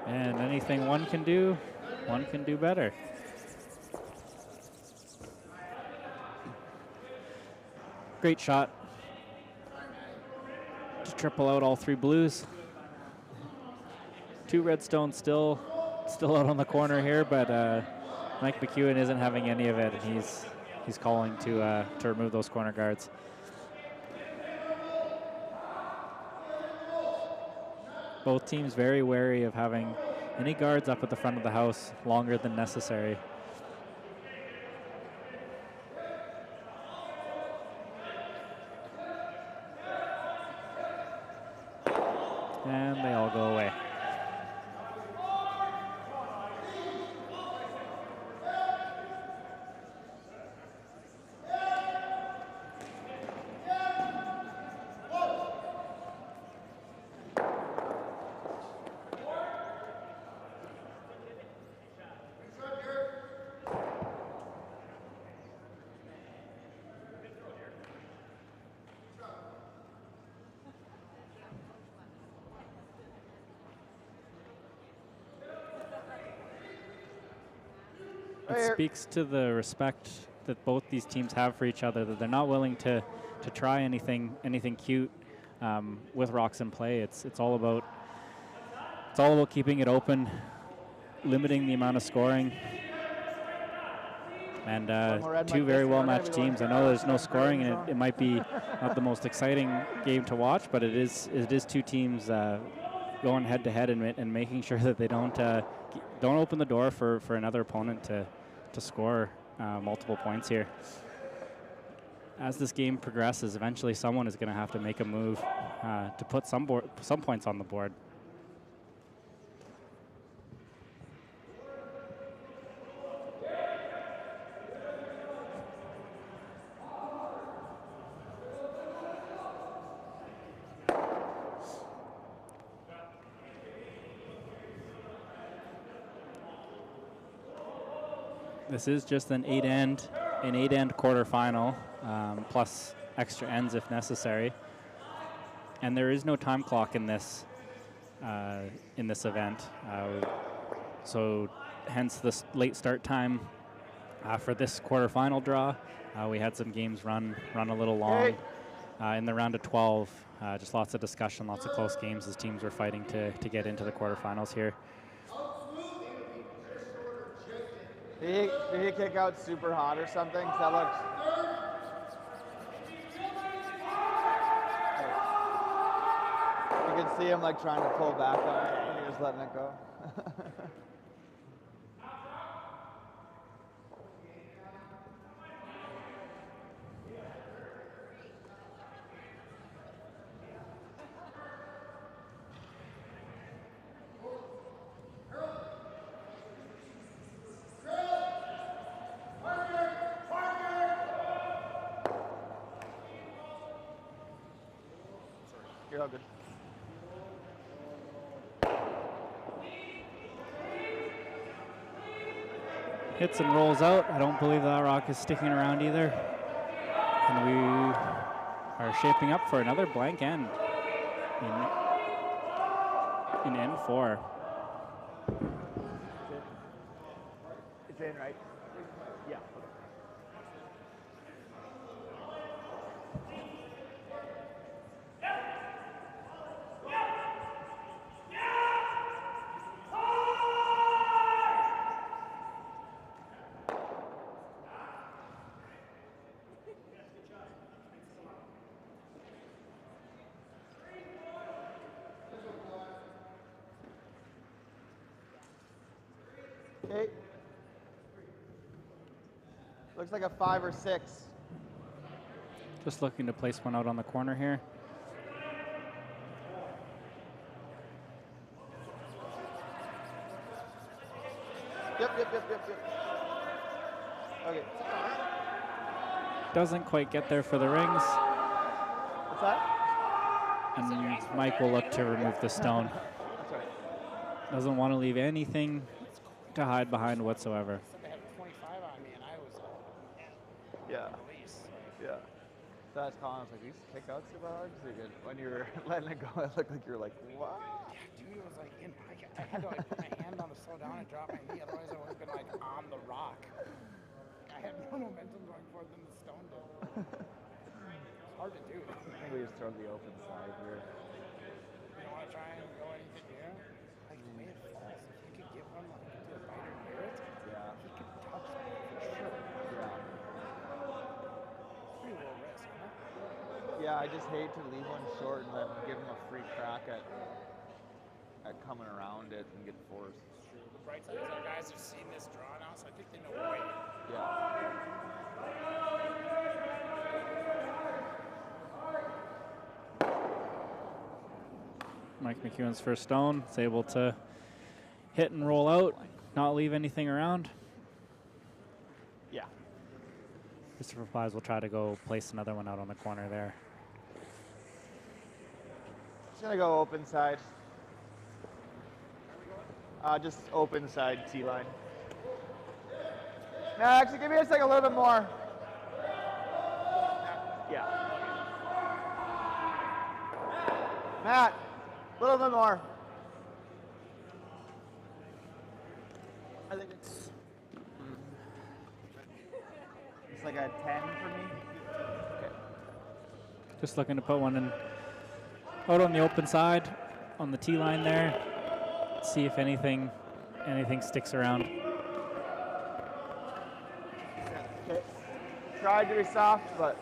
And anything one can do better. Great shot to triple out all 3 blues. 2 redstones still out on the corner here, but Mike McEwen isn't having any of it, and he's calling to remove those corner guards. Both teams very wary of having any guards up at the front of the house longer than necessary. And they all go away. It speaks to the respect that both these teams have for each other, that they're not willing to try anything cute with rocks in play. It's all about keeping it open, limiting the amount of scoring, and 2 very well matched teams. I know there's no scoring, and it might be not the most exciting game to watch, but it is 2 teams going head to head and making sure that they don't open the door for another opponent to score multiple points here. As this game progresses, eventually someone is going to have to make a move to put some points on the board. This is just an 8-end quarterfinal, plus extra ends if necessary. And there is no time clock in this event, so hence the late start time for this quarterfinal draw. We had some games run a little long in the round of 12. Just lots of discussion, lots of close games as teams were fighting to get into the quarterfinals here. Did he kick out super hot or something? 'Cause that looks... You can see him like trying to pull back on it and he was letting it go. You're all good. hits and rolls out. I don't believe that rock is sticking around either. And we are shaping up for another blank end in N4. It's in, right? Yeah. Okay. Looks like a 5 or 6. Just looking to place one out on the corner here. Yep. Okay. Doesn't quite get there for the rings. What's that? And Mike will look to remove the stone. That's right. Doesn't want to leave anything to hide behind whatsoever. They had 25 on me, and I was Yeah. released. Yeah. So that's Colin. I was like, these kickouts are bugs. When you were letting it go, it looked like you were like, what? Yeah, dude, it was like I had to like put my hand on to slow down and drop my knee, otherwise I would have been like on the rock. I had more momentum going forward than the stone did. It's hard to do. I think we just throw the open side here. You don't want to try and go anything here? Like the way it falls, if you could get one like to a biter near it, Yeah. he could touch that for sure. Yeah. It's pretty low risk, huh? Yeah, I just hate to leave one short and then give him a free crack at coming around it and get forced. The bright side is our guys have seen this draw now, so I think they know we're waiting. Yeah. Mike McEwen's first stone is able to hit and roll out, not leave anything around. Yeah. Christopher Plies will try to go place another one out on the corner there. Just gonna go open side. Just open side T line. No, actually, give me just like a little bit more. Yeah. Matt, a little bit more. I think it's like a 10 for me. Okay. Just looking to put one in out on the open side, on the T line there. See if anything sticks around. Okay. Tried to be soft, but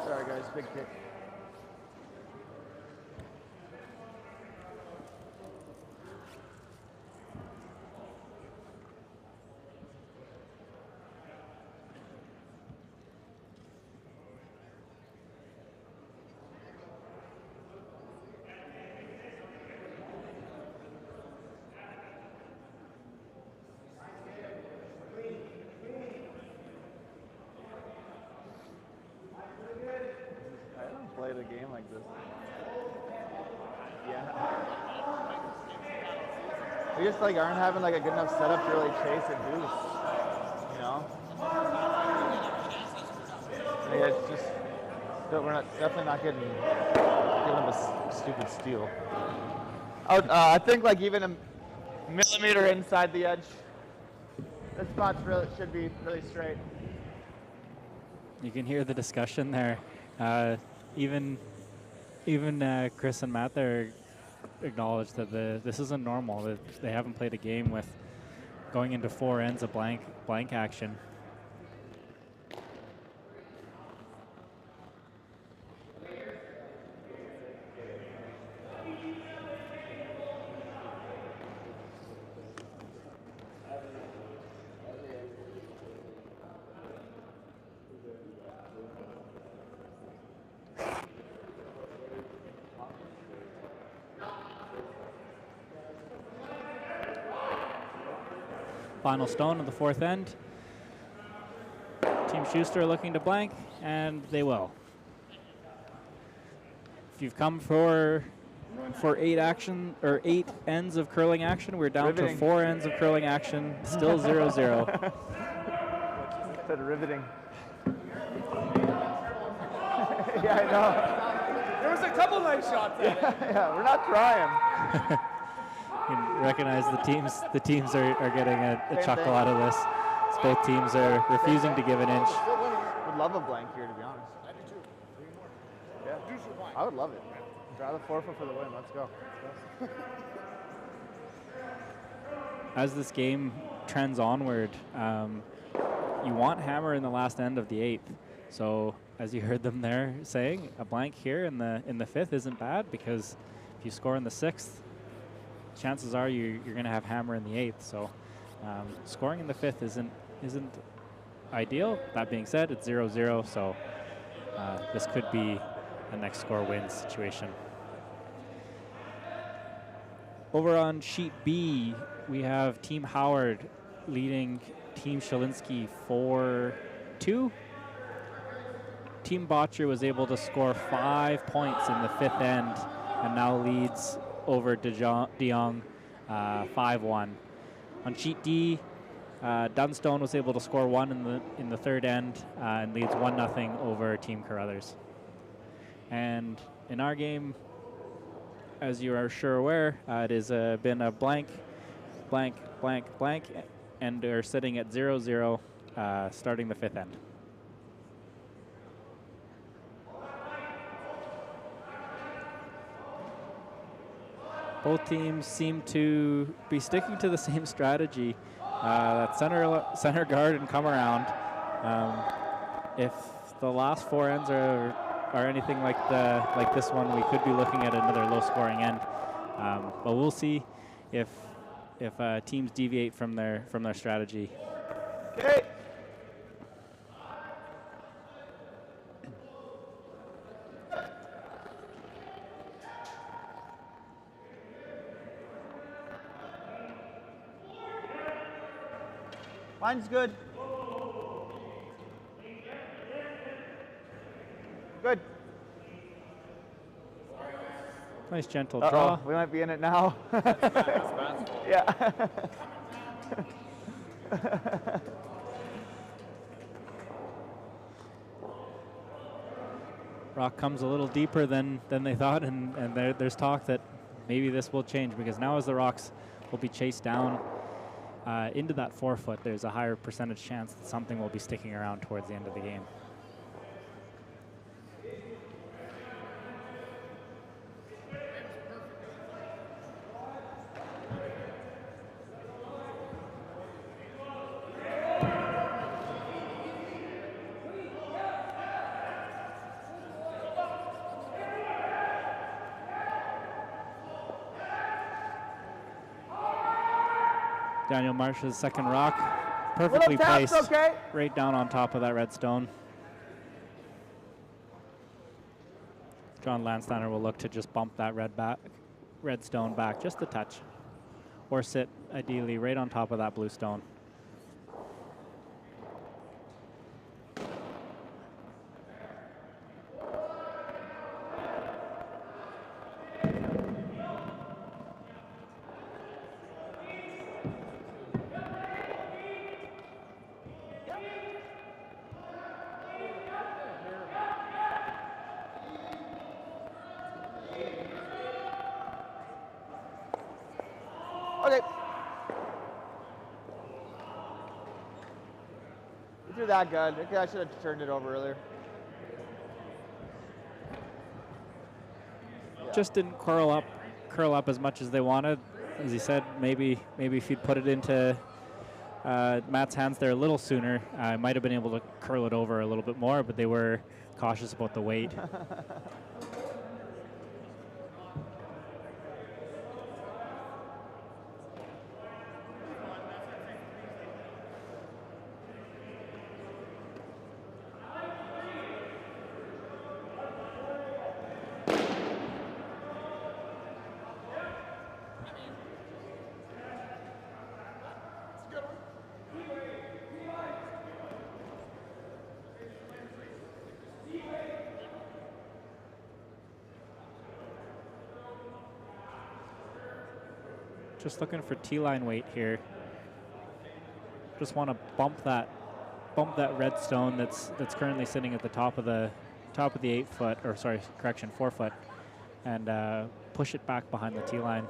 sorry guys, big kick. I haven't played a game like this. Yeah. We just like aren't having like a good enough setup to really chase a deuce. You know? Yeah, it's just we're not definitely not giving them a stupid steal. I think like even a millimeter inside the edge. This spot's really should be really straight. You can hear the discussion there. Even Chris and Matt there acknowledge that this isn't normal. That they haven't played a game with going into 4 ends of blank action. Final stone in the fourth end. Team Shuster looking to blank, and they will. If you've come for 8 ends of curling action, we're down Riveting. to 4 ends of curling action, still 0-0. Said riveting. Yeah, I know. There was a couple nice shots at it. Yeah, we're not trying. You can recognize the teams are getting a Same chuckle thing. out of this. As both teams are refusing to give an inch. Would love a blank here, to be honest. I do too. Yeah, I would love it. Draw the forfeit for the win. Let's go. As this game trends onward, you want hammer in the last end of the 8th. So as you heard them there saying, a blank here in the 5th isn't bad, because if you score in the 6th, chances are you're going to have hammer in the 8th. So scoring in the 5th isn't ideal. That being said, it's 0-0, so this could be a next score wins situation. Over on sheet B, we have Team Howard leading Team Shalinsky 4-2. Team Botcher was able to score 5 points in the 5th end and now leads over De Jong 5-1. On sheet D, Dunstone was able to score 1 in the 3rd end and leads 1-0 over Team Carruthers. And in our game, as you are sure aware, it has been a blank, blank, blank, blank, and they're sitting at 0-0 starting the 5th end. Both teams seem to be sticking to the same strategy. That center guard and come around. If the last 4 ends are anything like this one, we could be looking at another low-scoring end. But we'll see if teams deviate from their strategy. Okay. Mine's good. Good. Nice gentle draw. We might be in it now. Yeah. Rock comes a little deeper than they thought, and there's talk that maybe this will change, because now as the Rocks will be chased down into that 4 foot, there's a higher percentage chance that something will be sticking around towards the end of the game. Daniel Marsh's second rock, perfectly placed, okay. right down on top of that red stone. John Landsteiner will look to just bump that red stone back just a touch, or sit ideally right on top of that blue stone. Okay. You threw that good. Okay, I should have turned it over earlier. Just didn't curl up as much as they wanted. As he said, maybe if he'd put it into Matt's hands there a little sooner, I might have been able to curl it over a little bit more, but they were cautious about the weight. Just looking for T-line weight here. Just want to bump that red stone that's currently sitting at the top of the 8 foot, or sorry, correction, 4 foot, and push it back behind the T-line.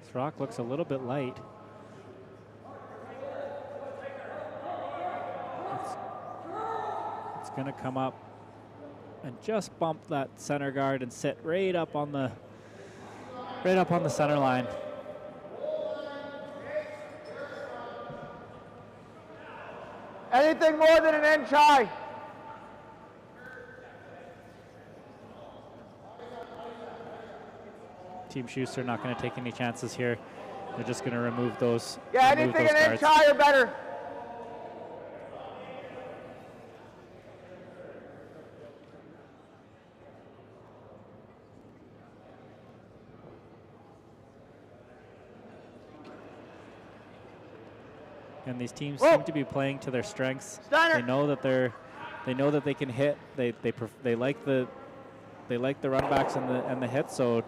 This rock looks a little bit light. It's going to come up and just bump that center guard and sit right up on the center line. Anything more than an inch high. Team Shuster not going to take any chances here. They're just going to remove those. Yeah, remove anything those an guards. inch high or better. And these teams Whoa. seem to be playing to their strengths. Steiner. They know that they can hit. They like the runbacks and the hits. So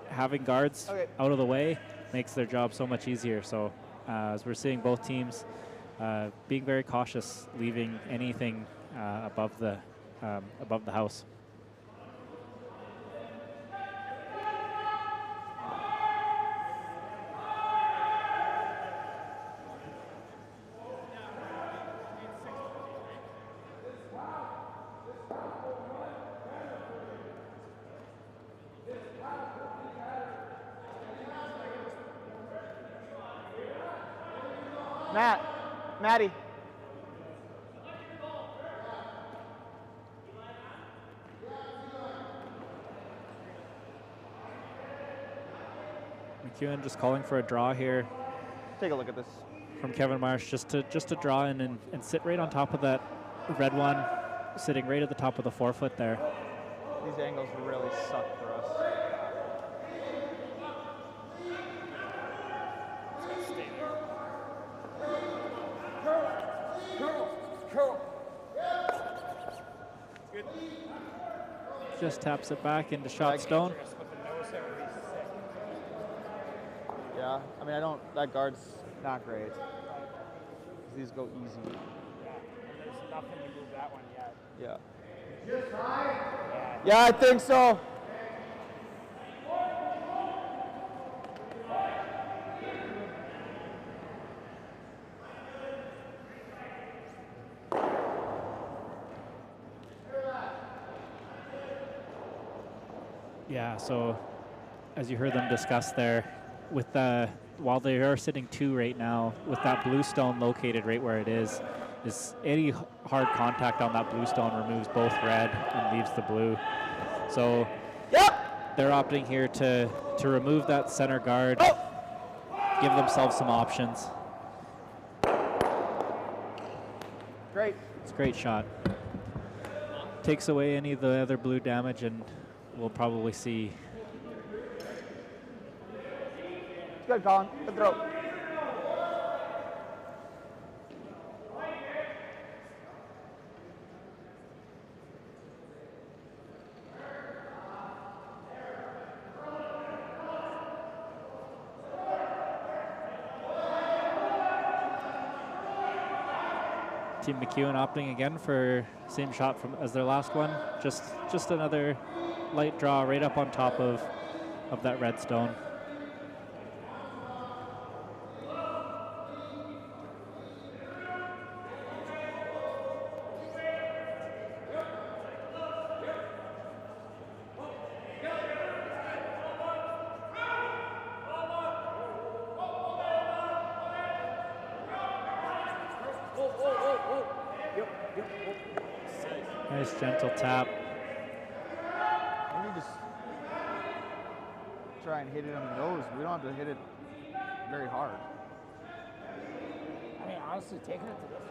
having guards out of the way makes their job so much easier. So as we're seeing both teams being very cautious, leaving anything above the house. Maddie. McEwen just calling for a draw here. Take a look at this. From Kevin Marsh, just to draw in and sit right on top of that red one, sitting right at the top of the 4 foot there. These angles really suck for us. Just taps it back into shot stone. Yeah, I mean, that guard's not great. These go easy. Yeah, and there's nothing to move that one yet. Yeah. Yeah, I think so. Yeah, so as you heard them discuss there, with while they are sitting 2 right now, with that blue stone located right where it is any hard contact on that blue stone removes both red and leaves the blue. So they're opting here to remove that center guard, give themselves some options. Great. It's a great shot. Takes away any of the other blue damage, and we'll probably see. Good, Colin. Good throw. Team McEwen opting again for same shot as their last one. Just another light draw right up on top of that red stone. Nice gentle tap. Maybe just try and hit it on the nose. We don't have to hit it very hard. I mean, honestly, taking it to this.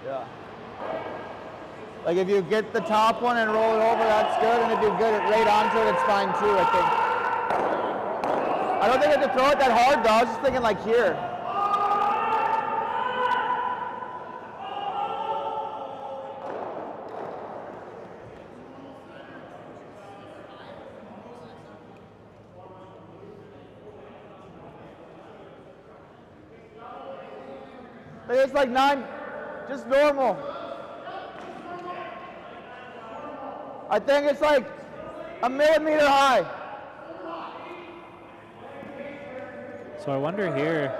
Yeah. Like if you get the top one and roll it over, that's good. And if you get it right onto it, it's fine too, I think. I don't think I have to throw it that hard though. I was just thinking like here. It's like 9, just normal. I think it's like a millimeter high. So I wonder here,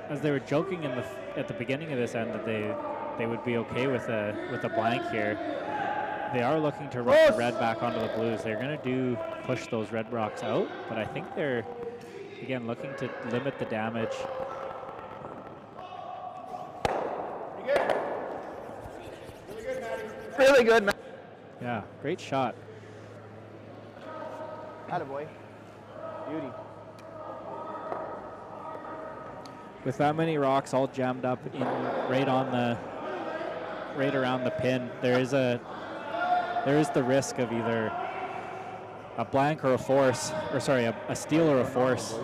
as they were joking at the beginning of this end that they would be okay with a blank here. They are looking to run the red back onto the blues. They're going to push those red rocks out, but I think they're again looking to limit the damage. Really good, man. Yeah, great shot. Attaboy. Beauty. With that many rocks all jammed up in right around the pin, there is the risk of either a blank or a force, or sorry, a steal or a force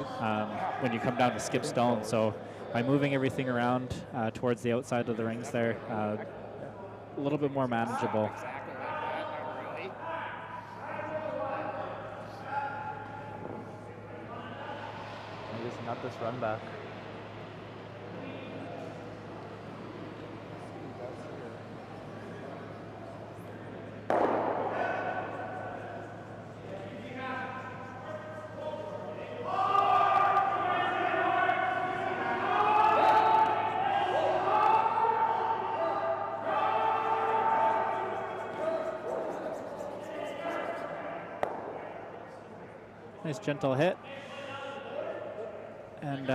when you come down to skip stone. So by moving everything around towards the outside of the rings there, a little bit more manageable. Exactly like that, not really. I just nut this run back. Nice gentle hit. And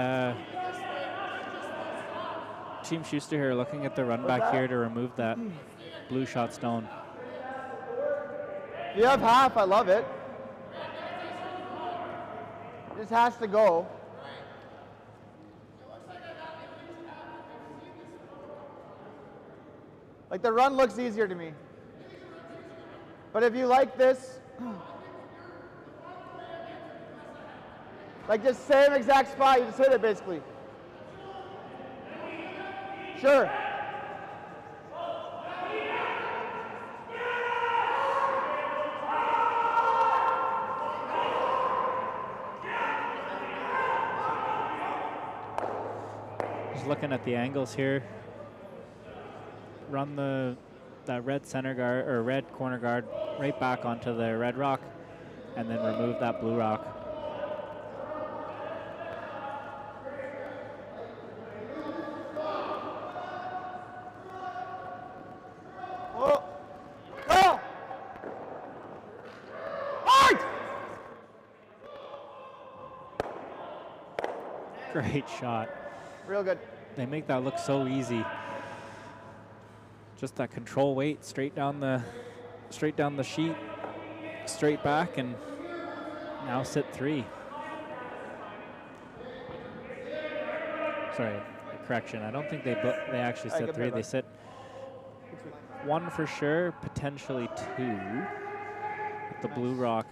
Team Shuster here looking at the run back here to remove that blue shot stone. If you have half, I love it. This has to go. Like the run looks easier to me. But if you like this, like just same exact spot, you just hit it basically. Sure. Just looking at the angles here. Run that red center guard or red corner guard right back onto the red rock, and then remove that blue rock. Oh. Go! Hard! Great shot. Real good. They make that look so easy. Just that control weight straight down the sheet, straight back, and now sit 3. Sorry, correction. I don't think they actually sit 3. They sit 1 for sure, potentially 2. With the blue rock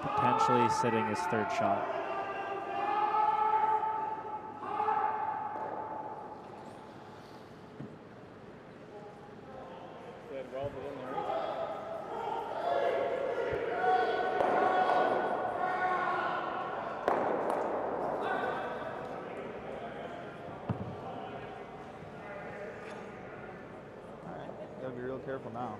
potentially sitting his 3rd shot. Gotta be real careful now.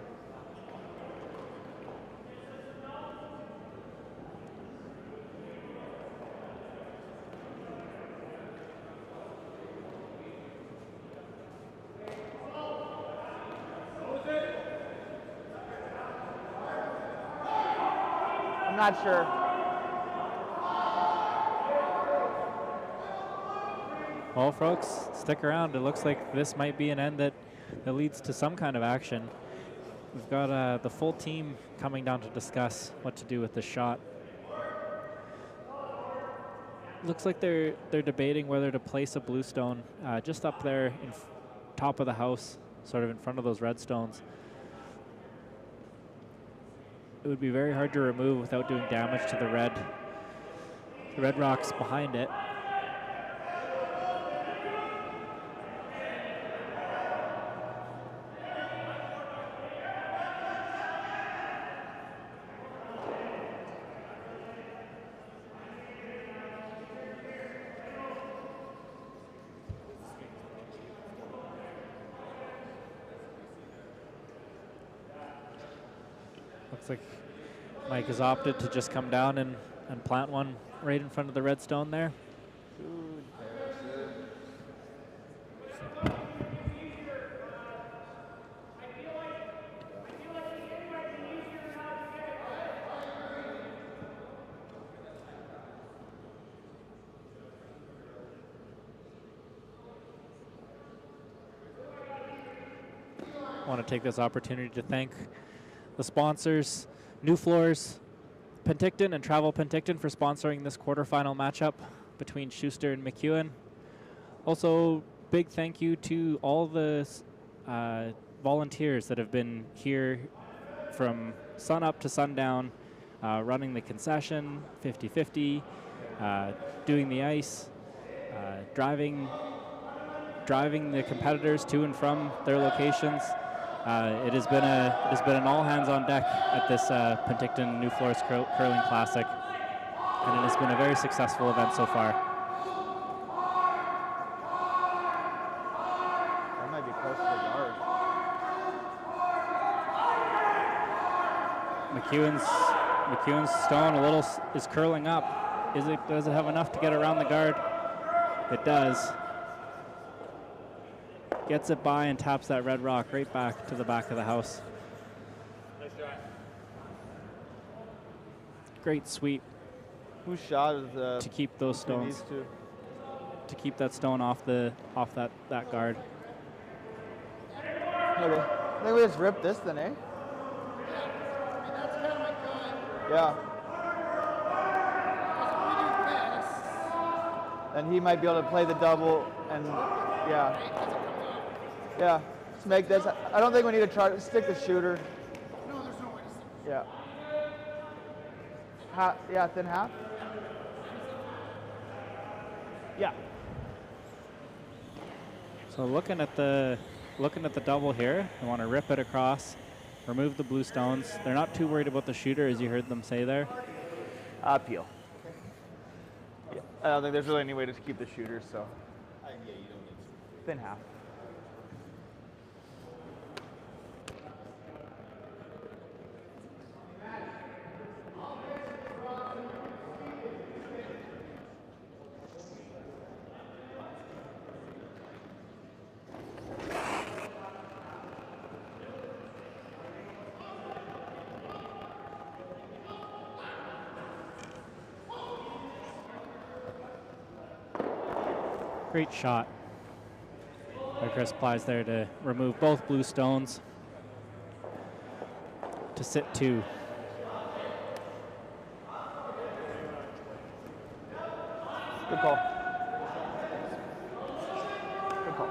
I'm not sure. Well, folks, stick around. It looks like this might be an end that leads to some kind of action. We've got the full team coming down to discuss what to do with the shot. Looks like they're debating whether to place a blue stone just up there in top of the house, sort of in front of those red stones. It would be very hard to remove without doing damage to the red rocks behind it. Looks like Mike has opted to just come down and plant one right in front of the red stone there. Good I want to take this opportunity to thank the sponsors, Nufloors Penticton and Travel Penticton, for sponsoring this quarterfinal matchup between Shuster and McEwen. Also, big thank you to all the volunteers that have been here from sun up to sundown, running the concession, 50-50, doing the ice, driving the competitors to and from their locations. It has been an all hands on deck at this Penticton Nufloors Curling Classic, and it has been a very successful event so far. That might be close to the guard. McEwen's stone is curling up. Does it have enough to get around the guard? It does. Gets it by and taps that red rock right back to the back of the house. Nice try. Great sweep. Whose shot is to keep those between stones? these two? To keep that stone off that guard. Okay. I think we just ripped this then, eh? That's kind of my gut. Yeah. Because if we do this, And he might be able to play the double and yeah. right, as it comes up. Yeah. Let's make this. I don't think we need to try to stick the shooter. No, there's no way to stick. Yeah. Thin half. Yeah. So looking at the double here, they want to rip it across, remove the blue stones. They're not too worried about the shooter, as you heard them say there. Appeal. Yeah. I don't think there's really any way to keep the shooter, so. Thin half. Great shot by Chris Plies there to remove both blue stones to sit 2. Good call. Good call.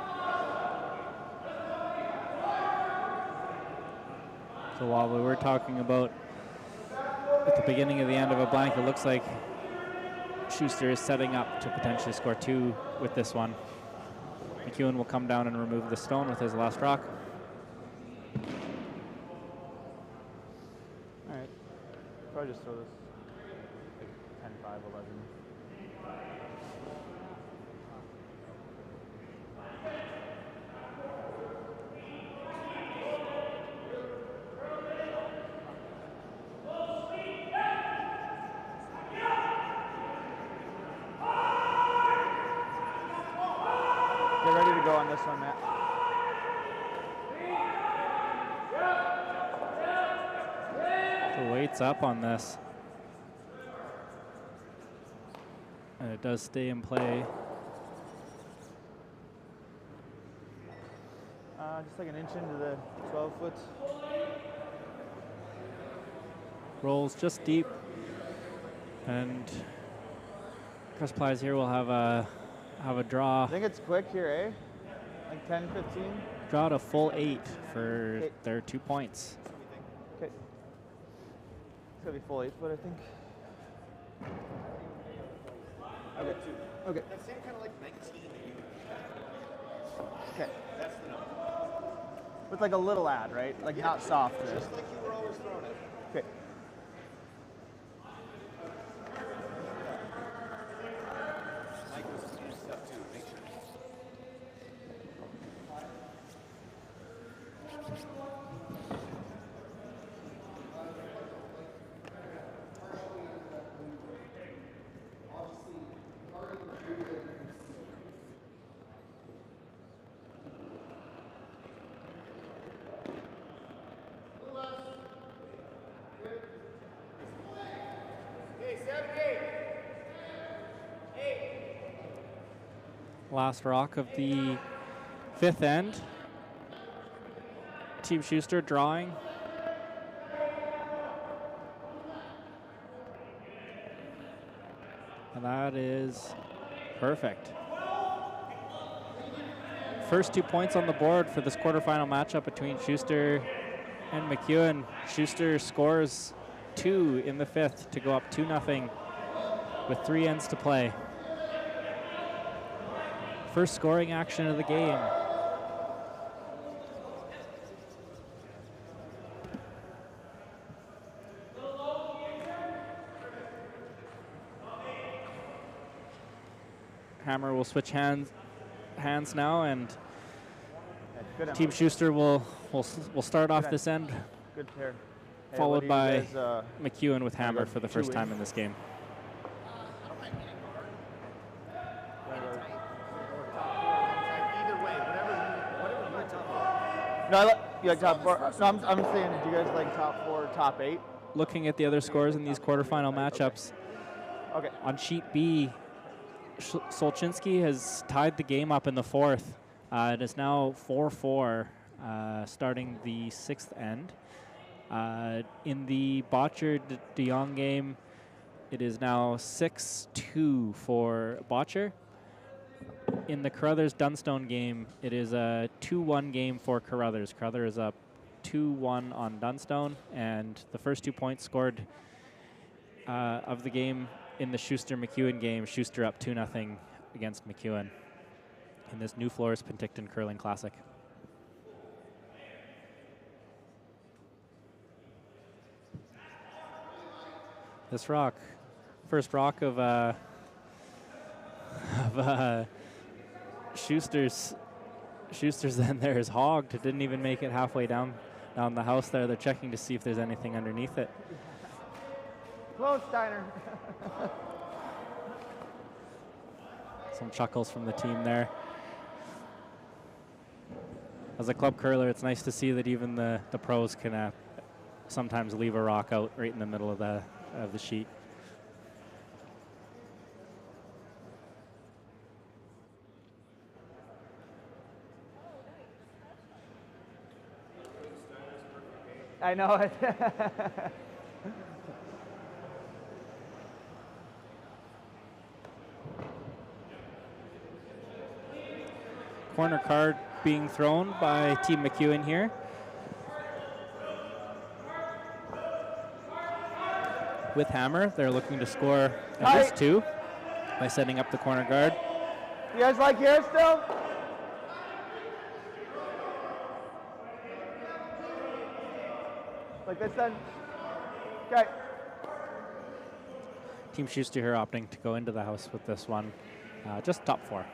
So while we were talking about at the beginning of the end of a blank, it looks like Shuster is setting up to potentially score 2 with this one. McEwen will come down and remove the stone with his last rock. All right. Probably just throw this like 10-5, 11. Get ready to go on this one, Matt. The weight's up on this. And it does stay in play. Just like an inch into the 12 foot. Rolls just deep. And Chris Plies here will have a draw. I think it's quick here, eh? Like 10, 15. Drawed a full 8 for Okay. their 2 points. Okay. It's gonna be full 8 foot, I think. I would too. Okay. That seemed kind of like 19 to you. Okay. That's the number. With like a little ad, right? Like not soft. Just like you were always throwing it. Okay. Mike was doing stuff too. Make sure. Last rock of the 5th end. Team Shuster drawing. And that is perfect. First 2 points on the board for this quarterfinal matchup between Shuster and McEwen. Shuster scores 2 in the 5th to go up 2-0 with 3 ends to play. First scoring action of the game. Hammer will switch hands now, and Good Team Shuster will start off Good this end, Good pair. Hey, followed what do you by guys, McEwen with Hammer go for the 2 first in? time in this game. I don't mind getting guard. Or top 4 or inside. Either way, whatever you top. No, you like top 4. No, I'm saying, do you guys like top 4, top 8? Looking at the other scores in these quarterfinal matchups, Okay. on sheet B, Solchinski has tied the game up in the 4th. It is now 4-4 starting the 6th end. In the Botcher de Jong game, it is now 6-2 for Botcher. In the Carruthers-Dunstone game, it is a 2-1 game for Carruthers. Carruthers is up 2-1 on Dunstone, and the first 2 points scored of the game in the Shuster-McEwen game. Shuster up 2-0 against McEwen in this Nufloors Penticton Curling Classic. This rock, first rock of Schuster's then there is hogged. It didn't even make it halfway down the house there. They're checking to see if there's anything underneath it. Close, Steiner. Some chuckles from the team there. As a club curler, it's nice to see that even the pros can sometimes leave a rock out right in the middle of the sheet. I know it. Corner card being thrown by Team McEwen here. With Hammer, they're looking to score at least 2 by setting up the corner guard. You guys like here still? Like this then? Okay. Team Schuster here opting to go into the house with this one. Just top 4.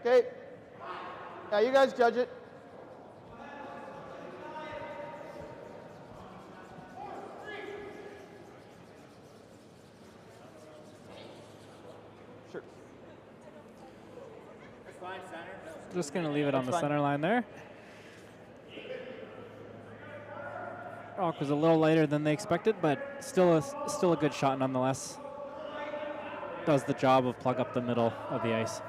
Okay. Now you guys judge it. Sure. That's fine, center. Just going to leave it on the That's fine. center line there. Rock was a little lighter than they expected, but still a good shot nonetheless. Does the job of plug up the middle of the ice.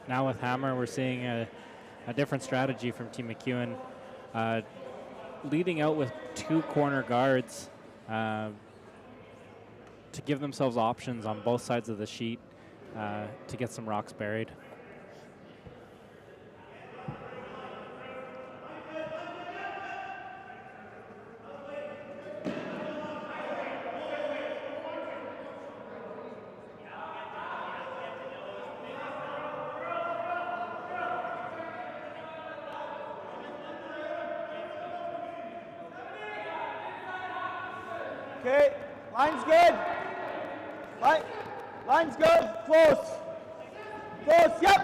Now with Hammer, we're seeing a different strategy from Team McEwen, leading out with 2 corner guards to give themselves options on both sides of the sheet to get some rocks buried. Okay, line's good. Line's good. Close. Close. Yep.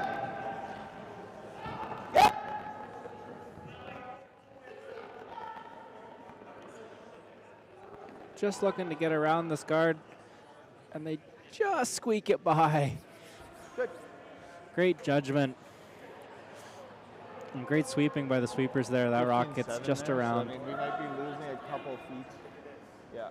Yep. Just looking to get around this guard, and they just squeak it by. Good. Great judgment. And great sweeping by the sweepers there. That rock gets 15-7 just there, around. So, I mean, we might be losing a couple feet. Yeah.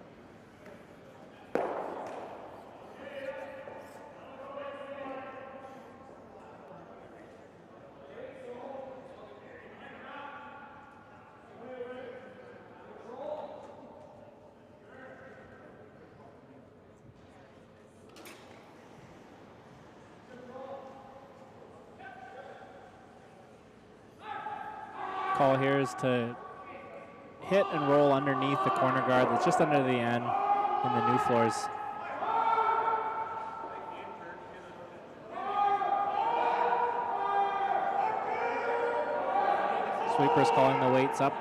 Call here is to hit and roll underneath the corner guard that's just under the end in the Nufloors. Sweepers calling the weights up.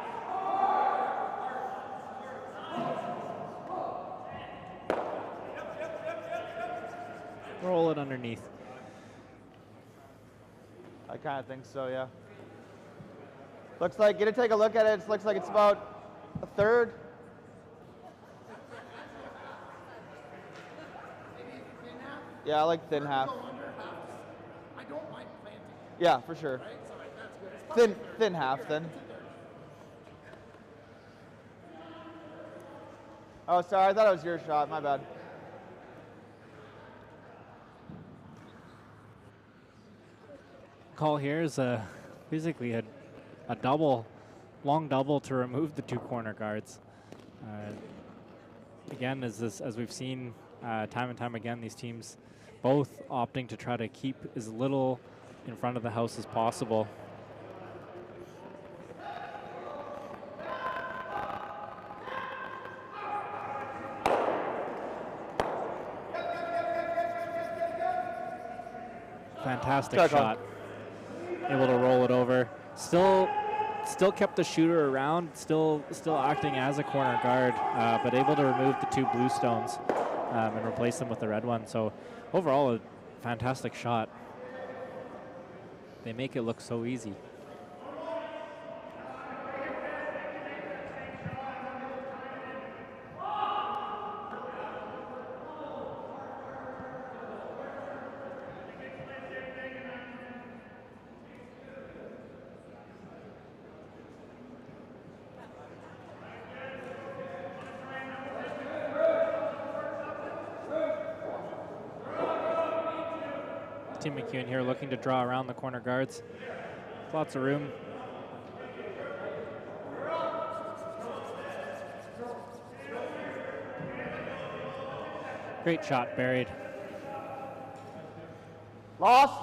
Roll it underneath. I kind of think so, yeah. Looks like, get to take a look at it. It looks like it's about a third. Yeah, I like thin half. I don't mind planting. Yeah, for sure. Right? So like, that's good. It's Thin half then. Oh, sorry, I thought it was your shot. My bad. Call here is basically a double, long double to remove the 2 corner guards. Again, as we've seen time and time again, these teams both opting to try to keep as little in front of the house as possible. Fantastic shot. Able to roll it over. Still kept the shooter around, still acting as a corner guard, but able to remove the 2 blue stones and replace them with the red one. So overall, a fantastic shot. They make it look so easy. Team McEwen here looking to draw around the corner guards. Lots of room. Great shot, buried. Lost.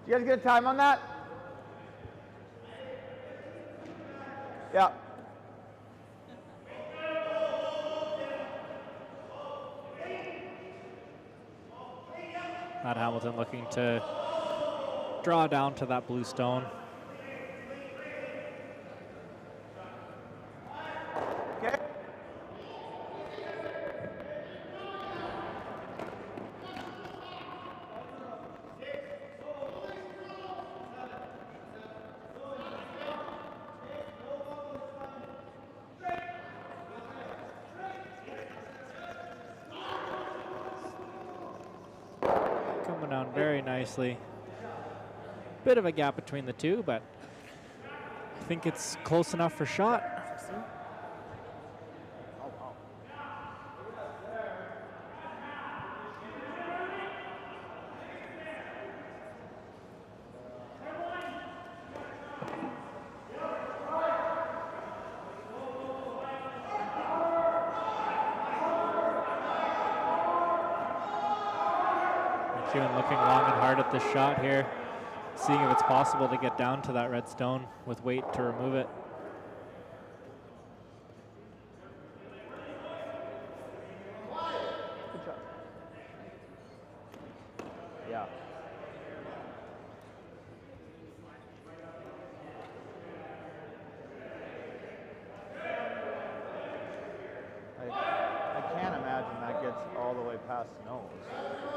Did you guys get a time on that? Yeah. Matt Hamilton looking to draw down to that blue stone. Okay. Coming down very nicely. Bit of a gap between the 2, but I think it's close enough for shot. McEwen looking long and hard at this shot here, seeing if it's possible to get down to that red stone with weight to remove it. Good shot. Yeah. I can't imagine that gets all the way past nose,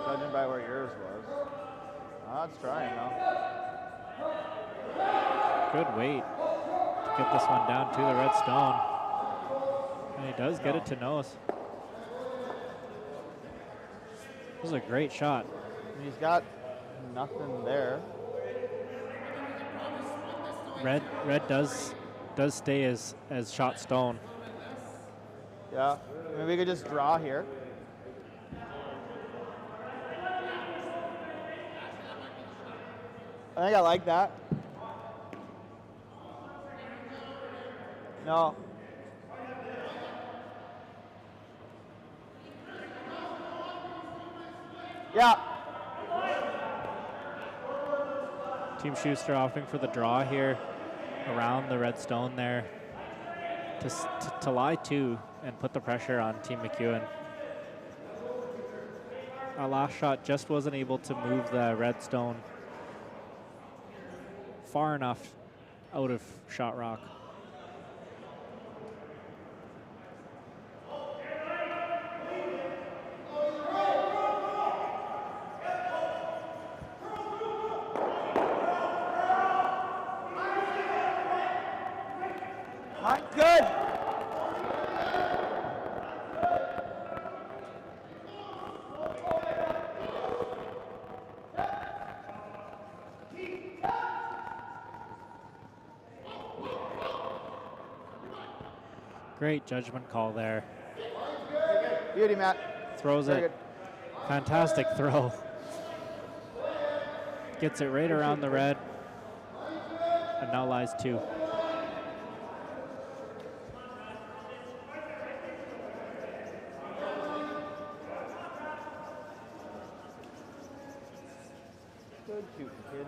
judging by where yours was. That's trying though. Good weight to get this one down to the red stone. And he does get it to nose. This is a great shot. He's got nothing there. Red does stay as shot stone. Yeah, maybe we could just draw here. I think I like that. No. Yeah. Team Shuster opting for the draw here around the red stone there to lie to and put the pressure on Team McEwen. Our last shot just wasn't able to move the red stone far enough out of shot rock. Good. Great judgment call there. Beauty, Matt. Throws Very it. good. Fantastic throw. Gets it right around the red. And now lies two. Good shooting, kid.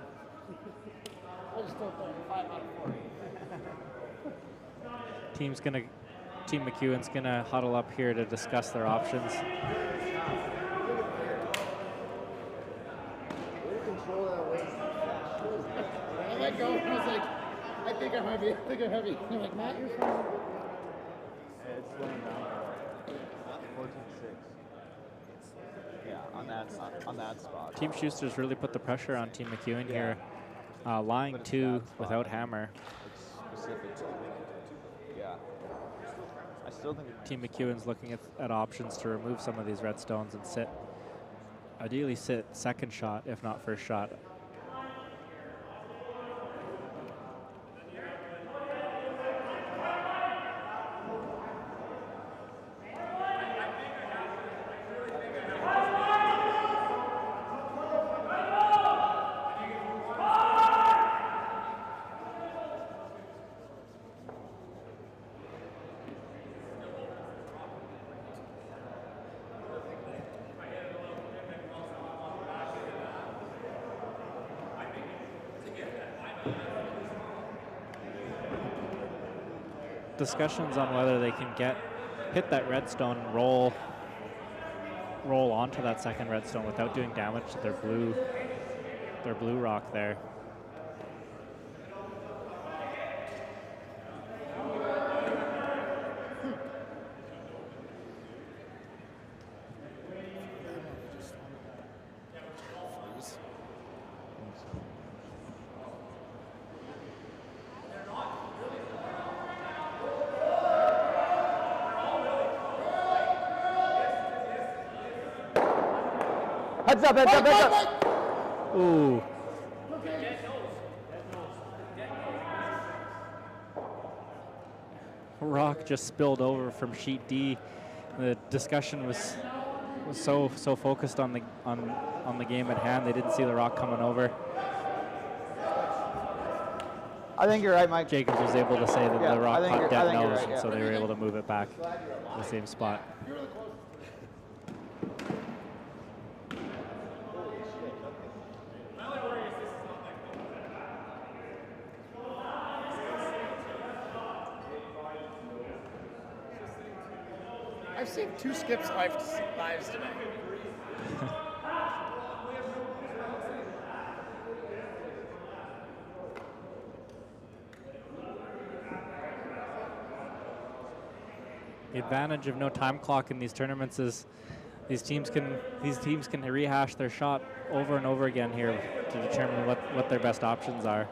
I just don't think 5 out of 4. Team McEwen's gonna huddle up here to discuss their options. I let go and I was like, I think I'm heavy. They're like, Matt, you're fine. It's slowing down. 14-6. Yeah, on that spot. Team Schuster's really put the pressure on Team McEwen here, lying But it's two that spot. without hammer. It's specific to yeah. I still think Team McEwen's looking at options to remove some of these red stones and ideally sit second shot, if not first shot. Discussions on whether they can hit that redstone, roll onto that second redstone without doing damage to their blue rock there. heads up, heads up, heads up. Ooh. Rock just spilled over from sheet D. The discussion was so focused on the game at hand, they didn't see the rock coming over. I think you're right, Mike. Jacobs was able to say that Yeah, the rock I think caught you're dead right, nose, yeah. and so they were able to move it back to the same spot. I've saved 2 skips lives today. The advantage of no time clock in these tournaments is these teams can rehash their shot over and over again here to determine what their best options are.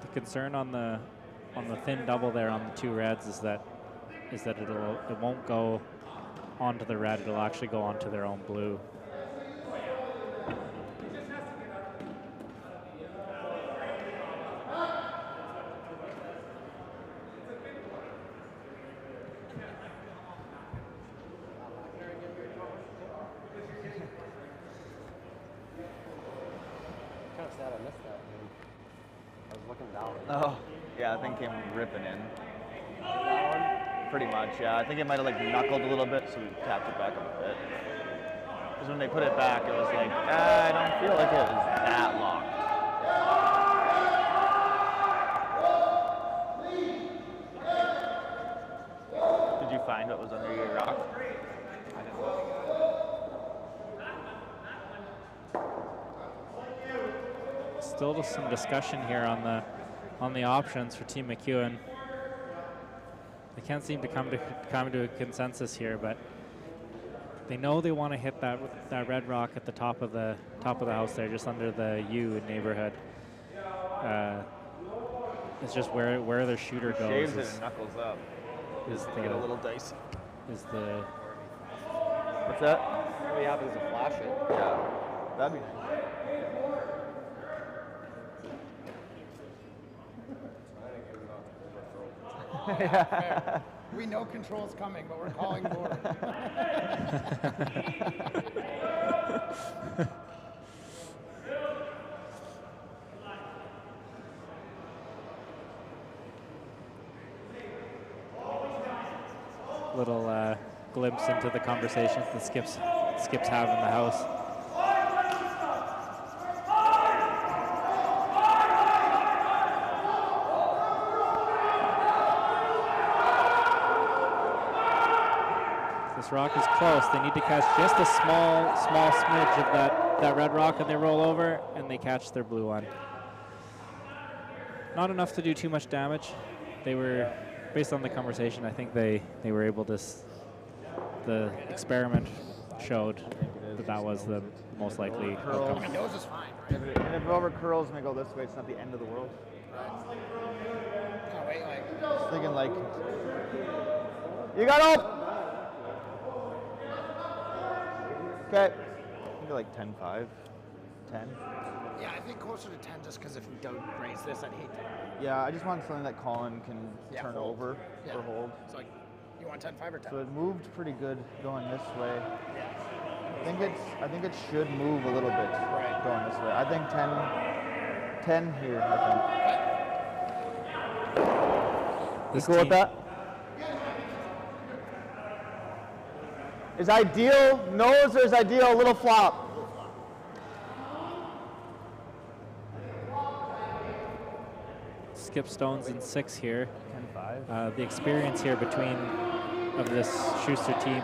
The concern on the thin double there on the 2 reds is that it won't go onto the red, it'll actually go onto their own blue. Kind of sad I missed that. I was looking down. Oh, yeah, that thing came ripping in. Pretty much, yeah. I think it might have like knuckled a little bit, so we tapped it back up a bit. Because when they put it back, it was like, I don't feel like it was that locked. Did you find what was under your rock? I didn't know. Still some discussion here on the options for Team McEwen. They can't seem to come to a consensus here, but they know they want to hit that red rock at the top of the house there, just under the U neighborhood. It's just where their shooter goes. Shaves it and knuckles up. Get a little dicey. What's that? What happens to flash it? Yeah, that'd be nice. Fair. We know control's coming, but we're calling board. Little glimpse into the conversations the skips have in the house. This rock is close. They need to catch just a small smidge of that red rock, and they roll over and they catch their blue one. Not enough to do too much damage. They were, based on the conversation, I think they were able to. The experiment showed that was the most likely outcome. My nose is fine, right? And if it over curls and they go this way, it's not the end of the world. No, wait, like. Just thinking like, you got up. Okay. Maybe like 10-5, 10. Yeah, I think closer to 10 just because if we don't raise this, I'd hate to. Yeah, I just want something that Colin can turn hold. over or hold. It's like, you want 10-5 or 10? So it moved pretty good going this way. Yeah. I think it should move a little bit going this way. I think 10 here, I think. You cool with that? Is ideal nose or is ideal a little flop? Skip Stones in 6 here. 10-5. The experience here of this Shuster team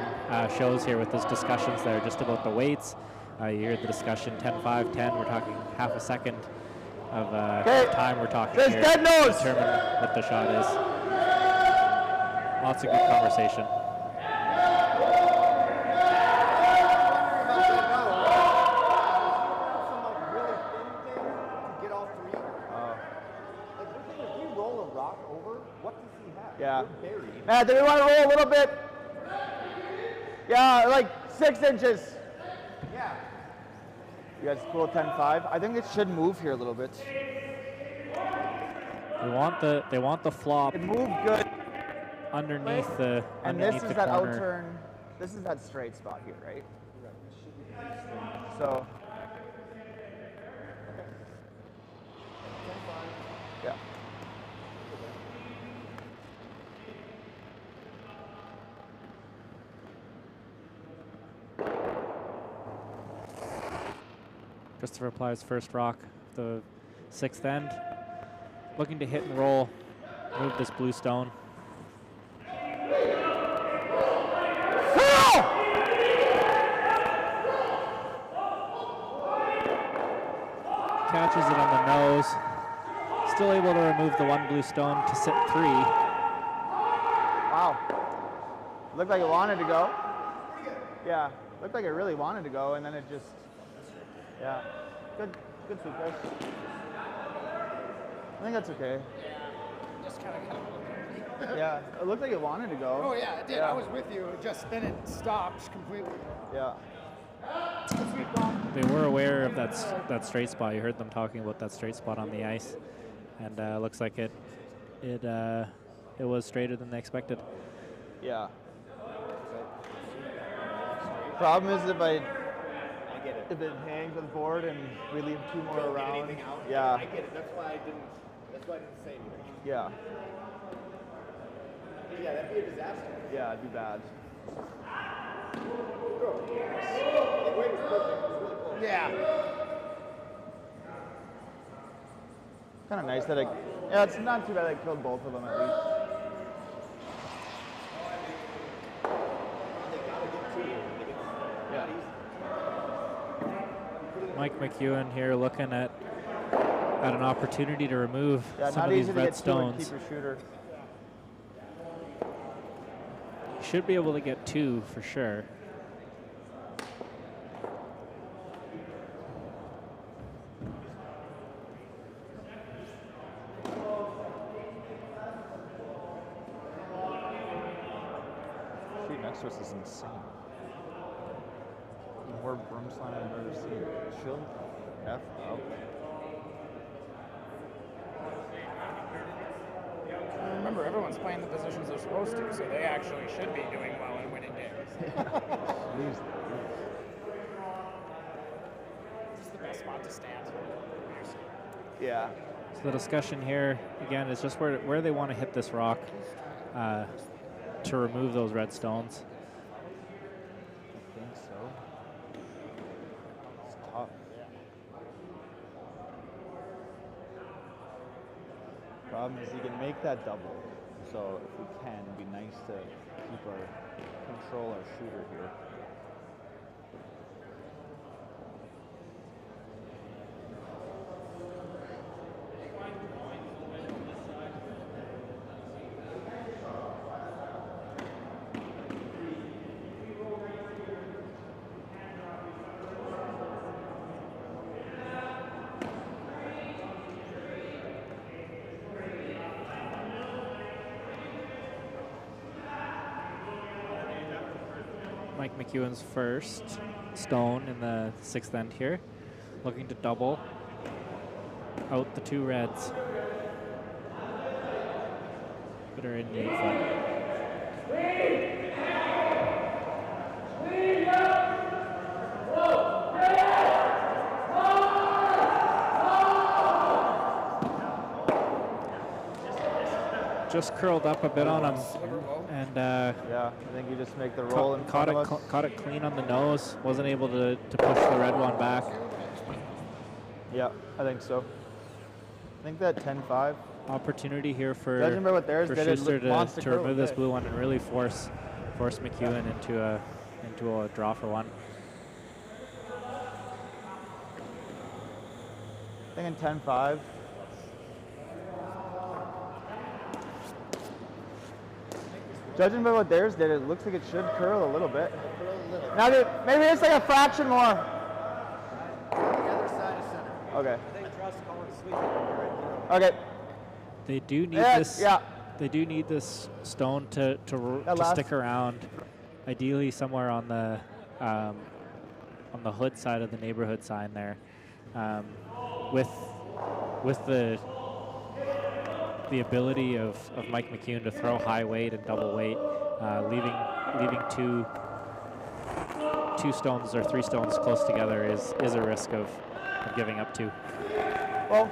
shows here with those discussions there just about the weights. You hear the discussion 10-5, 10. We're talking half a second of time we're talking here dead nose. to determine what the shot is. Lots of good conversation. Yeah. Matt, do we want to roll a little bit? Yeah, like 6 inches. Yeah. You guys cool at 10-5? I think it should move here a little bit. They want the flop. It moved good underneath the and underneath this is the that corner. outturn. This is that straight spot here, right? So. Yeah. Christopher applies first rock, the 6th end. Looking to hit and roll, move this blue stone. Catches it on the nose. Still able to remove the 1 blue stone to sit 3. Wow. Looked like it wanted to go. Yeah, looked like it really wanted to go, and then it just, yeah. Good sweep, guys. I think that's okay. Just kind of Yeah, it looked like it wanted to go. Oh yeah, it did. Yeah. I was with you. It just then it stopped completely. Yeah. Good sweep, Bob. They were aware of that straight spot. You heard them talking about that straight spot on the ice, and looks like it was straighter than they expected. Yeah. Problem is if it hangs on the board and we leave 2 more around. Yeah. I get it. That's why I didn't say anything. Yeah. Yeah, that'd be a disaster. Yeah, it'd be bad. Yeah. Kind of nice that it. Yeah, it's not too bad I killed both of them at least. Yeah. Mike McEwen here looking at an opportunity to remove some of these red stones. Keep your shooter. Should be able to get 2 for sure. Shoot next to us is insane. More broom slam I've ever seen. Chill F out. Remember, everyone's playing the positions they're supposed to, so they actually should be doing well and winning games. Leaves. This is the best spot to stand. Yeah. So the discussion here again is just where they want to hit this rock to remove those red stones. I think so. It's tough. Problem is you can make that double. So if we can, it'd be nice to control our shooter here. Mike McEwen's first stone in the 6th end here, looking to double out the 2 reds that are in the front. Just curled up a bit on him, and yeah, I think you just make the roll and caught it clean on the nose. Wasn't able to push the red one back. Yeah, I think so. I think that 10-5 opportunity here for judging by what theirs for did, it Shuster wants to curl remove a this bit. blue one and really force McEwen into a draw for 1. I think in 10-5. Judging by what theirs did, it looks like it should curl a little bit. Now, maybe it's like a fraction more. The other side of center. Okay. I think Trust calling sweep. Okay. They do need this. Yeah. They do need this stone to stick around, ideally somewhere on the hood side of the neighborhood sign there, with the ability of Mike McEwen to throw high weight and double weight, leaving two stones or 3 stones close together is a risk of giving up 2. Well.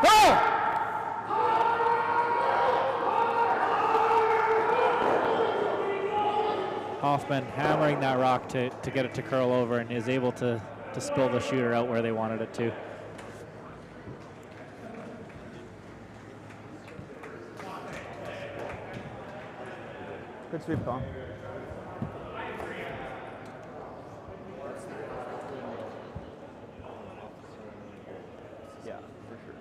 Go! Hoffman hammering that rock to get it to curl over, and is able to spill the shooter out where they wanted it to. Good sweep, Colin. Yeah, for sure.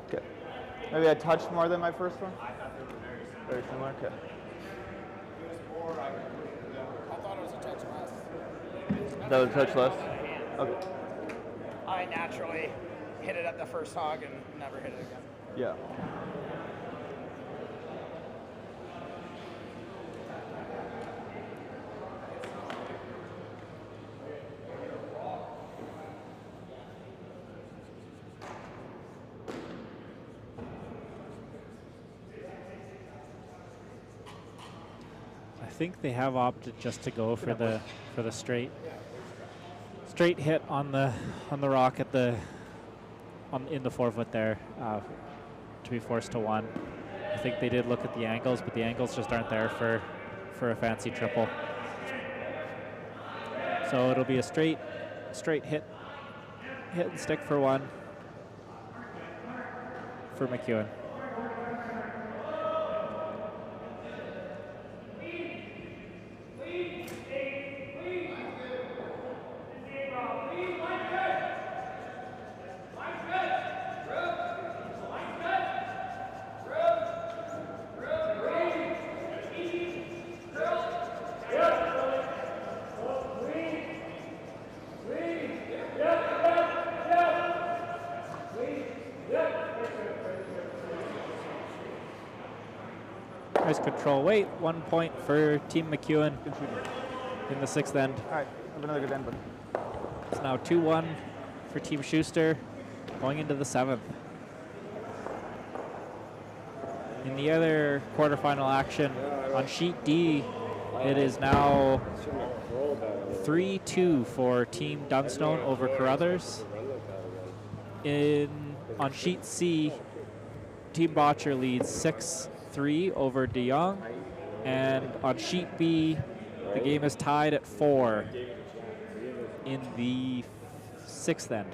Okay. Maybe a touch more than my first one? Very similar? Okay. I thought it was a touch less. That was a touch less? Okay. I naturally hit it at the first hog and never hit it again. Yeah. I think they have opted just to go for the straight hit on the rock at in the 4-foot there to be forced to 1. I think they did look at the angles, but the angles just aren't there for a fancy triple. So it'll be a straight hit and stick for 1 for McEwen. Nice control weight, 1 point for Team McEwen in the 6th end. All right, have another good end, but It's now 2-1 for Team Shuster going into the 7th. In the other quarterfinal action on sheet D, it is now 3-2 for Team Dunstone over Carruthers. On sheet C, Team Botcher leads 6-3 over De Jong, and on sheet B, the game is tied at 4 in the 6th end.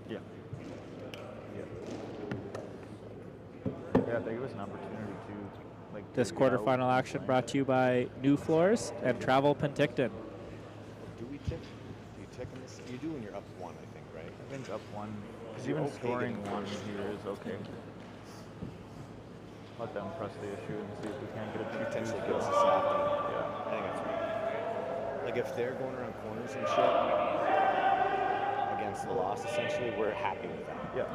yeah. Yeah, they give us an opportunity to like. This dig it out. quarterfinal action brought to you by Nufloors and Travel Penticton. Do we tick? Do you tick in this? You do when you're up 1, I think, right? I think up 1. Because You're even okay scoring getting 1 first. here is okay. Let them press the issue and see if we can't get a Potentially two. gets us after. Yeah. I think that's right. Like if they're going around corners and shit against the loss, essentially, we're happy with that. Yeah.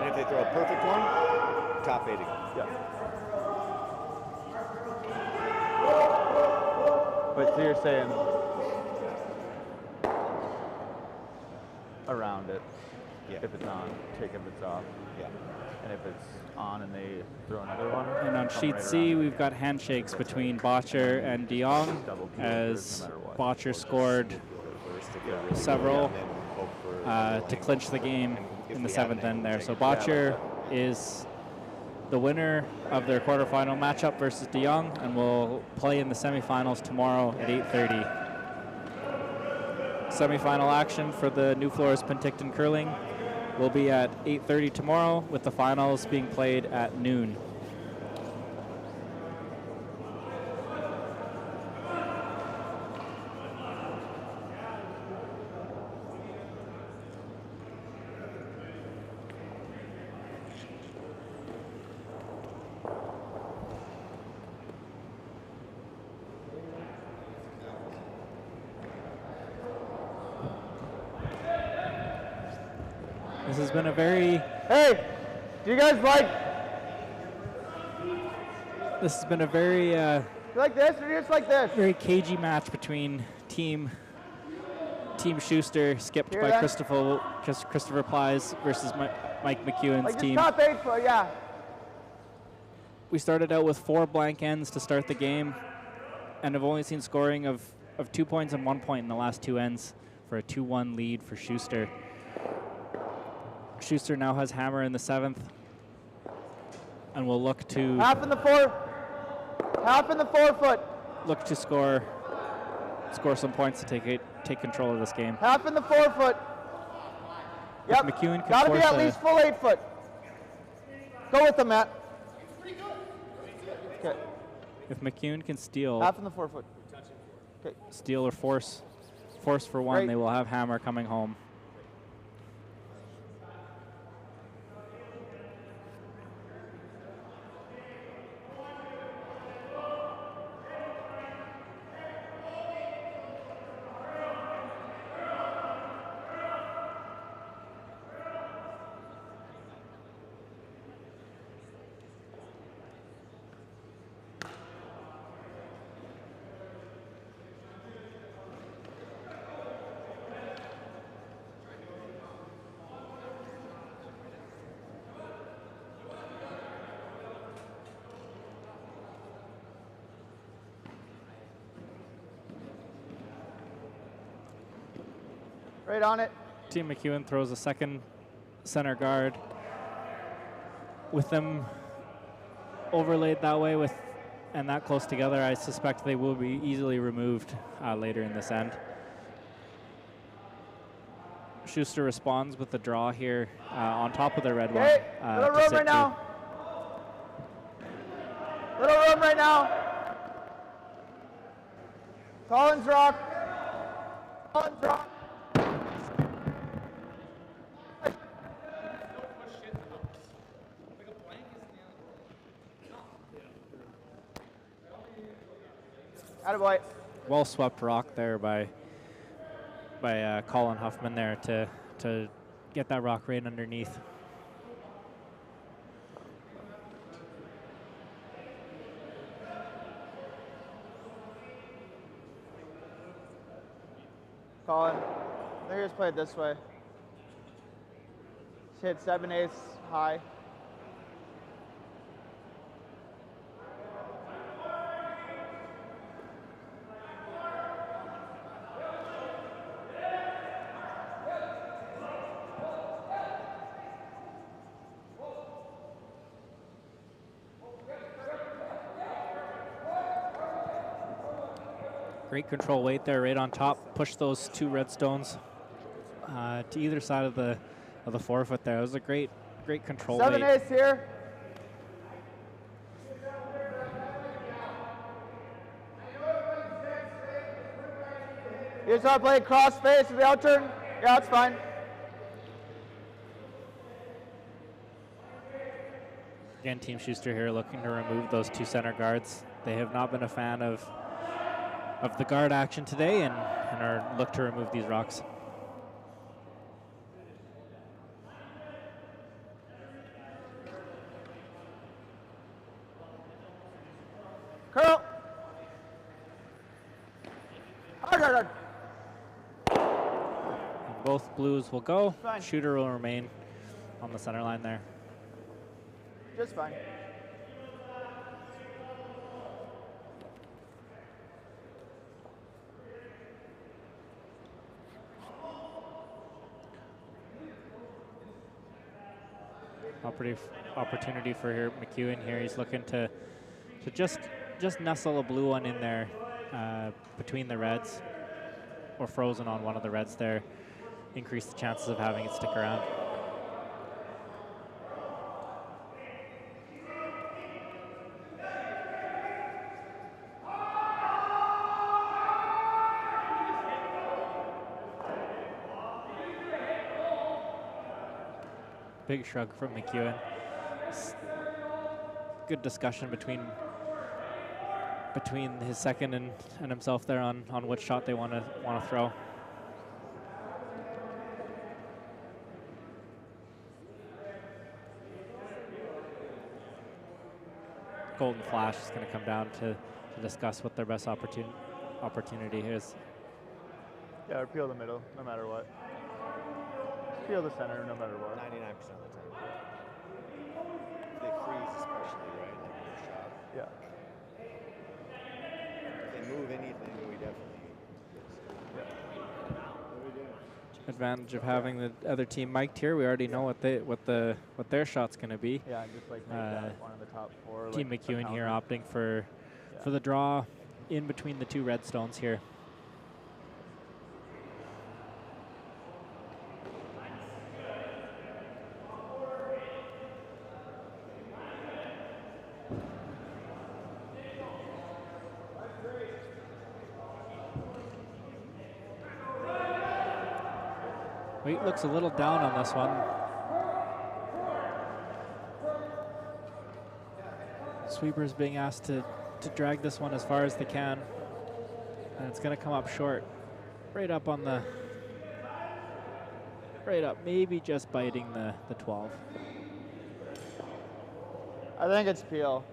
And if they throw a perfect one, top 8 again. Yeah. But so you're saying around it. Yeah. If it's on, take if it's off. Yeah. And if it's on and they throw another one. And on come sheet right C, around. we've got handshakes between Botcher and De Jong Double kill as no matter what. Botcher scored Reverse to get rid of several it, and then hope for to underlying clinch the game And if in the we have an 7th end angle, there. take So it. Botcher is the winner of their quarterfinal matchup versus De Jong, and will play in the semifinals tomorrow at 8:30. Semifinal action for the Nufloors Penticton curling will be at 8:30 tomorrow, with the finals being played at noon. This has been a very Hey, do you guys like very you like this or just like this? very cagey match between Team Shuster, skipped Hear by that? Christopher Plies, versus Mike McEwen's Like just team. top 8 for yeah. We started out with 4 blank ends to start the game, and have only seen scoring of 2 points and 1 point in the last 2 ends for a 2-1 lead for Shuster. Shuster now has hammer in the 7th. and will look to Half in the 4 foot. look to score some points to take control of this game. Half in the 4 foot. Yep. McEwen can Gotta be force at least full 8 foot. Go with them, Matt. Okay. If McEwen can steal, Half in the 4 foot. Okay. steal or force for one, Great. they will have Hammer coming home. Right on it. Team McEwen throws a second center guard. With them overlaid that way and that close together, I suspect they will be easily removed later in this end. Shuster responds with the draw here on top of the red one. Little room right now. Little room right now. Collins rock. Collins rock. Attaboy. Well swept rock there by Colin Huffman there to get that rock right underneath. Colin, I think just play it this way. Just hit 7/8 high. Great control weight there, right on top. Push those two red stones to either side of the 4 foot there. It was a great control weight. 7/8 here. You just want to play cross face with the out turn? Yeah, that's fine. Again, Team Shuster here looking to remove those two center guards. They have not been a fan of the guard action today and are look to remove these rocks. Curl. Hard. And both blues will go. Fine. Shooter will remain on the center line there. Just fine. Opportunity for McEwen here. He's looking to just nestle a blue one in there between the reds, or frozen on one of the reds there. Increase the chances of having it stick around. Big shrug from McEwen. Good discussion between his second and himself there on which shot they want to throw. Golden Flash is going to come down to discuss what their best opportunity is. Yeah, or peel the middle, no matter what. Peel the center, no matter what. 99% of the time. They freeze, especially, right? Like your shot. Yeah. If they move anything, we definitely. Yeah. What are we doing? advantage of having the other team mic'd here. We already know what their shot's going to be. Yeah, just like make that one of the top four. Team like, McEwen here opting for the draw in between the two red stones here. Weight looks a little down on this one. Sweepers being asked to drag this one as far as they can. And it's going to come up short. Right up on the... Right up, maybe just biting the 12. I think it's Peel.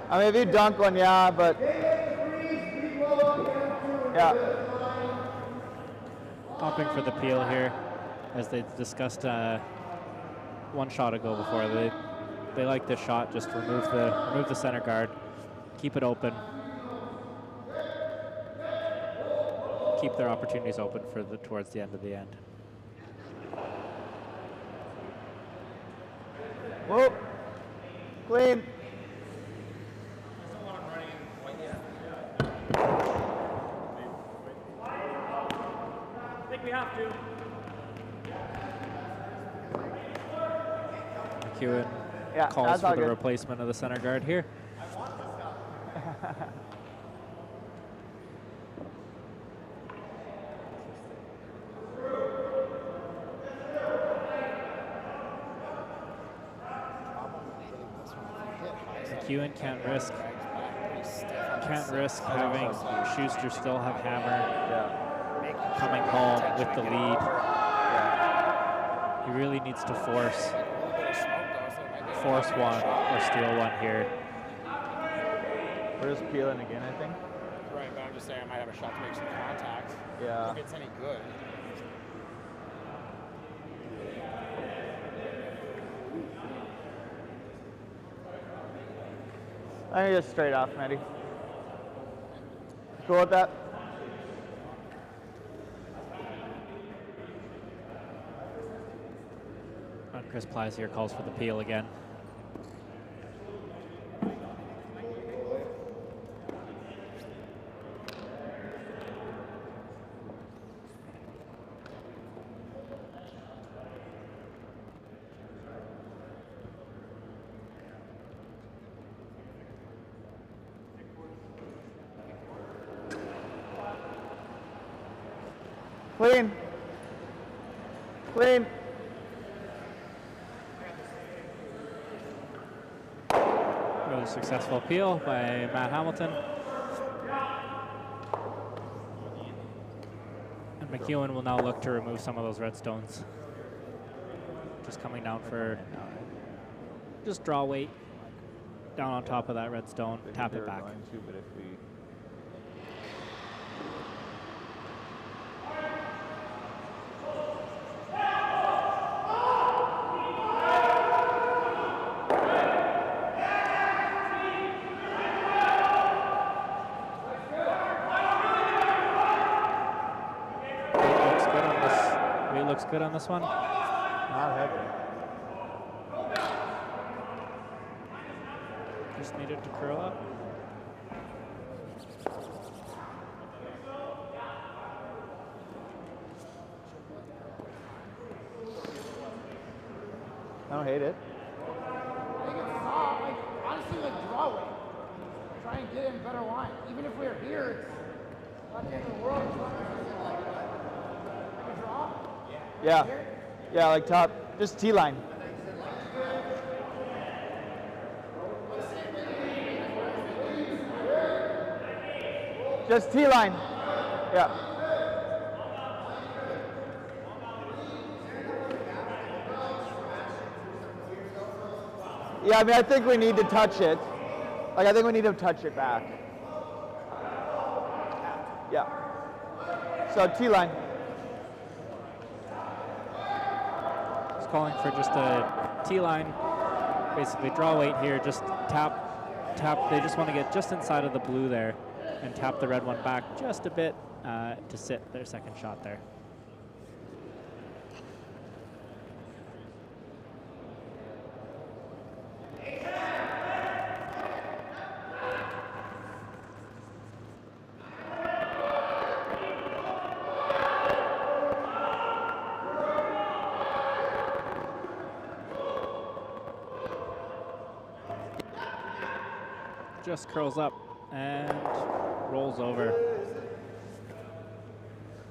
I mean, if you dunk one, yeah, but yeah. Opting for the peel here, as they discussed one shot ago before. They like this shot. Just remove the center guard, keep it open, keep their opportunities open for towards the end of the end. Whoop, clean. We have to. McEwen calls for the replacement of the center guard here. McEwen can't risk having Shuster still have hammer. Coming home with the lead. He really needs to force one or steal one here. We're just peeling again, I think. Right, but I'm just saying I might have a shot to make some contact. Yeah. If it's any good. I think just straight off, Matty. Cool with that? Chris Plies here calls for the peel again. Clean. Clean. Really successful peel by Matt Hamilton. And McEwen will now look to remove some of those red stones. Just coming down for just draw weight down on top of that red stone, tap it back. Looks good on this one. Not heavy. Just needed to curl up. I don't hate it. I think it's soft. Like, honestly, like draw weight. Try and get in better line. Even if we're here, it's not the end of the world. Like a draw? Yeah. Yeah, like top, just T-line. Just T-line. Yeah. Yeah, I mean, I think we need to touch it. Like, I think we need to touch it back. Yeah. So T-line. He's calling for just a T-line, basically draw weight here, just tap. They just want to get just inside of the blue there and tap the red one back just a bit to sit their second shot there. Just curls up and rolls over.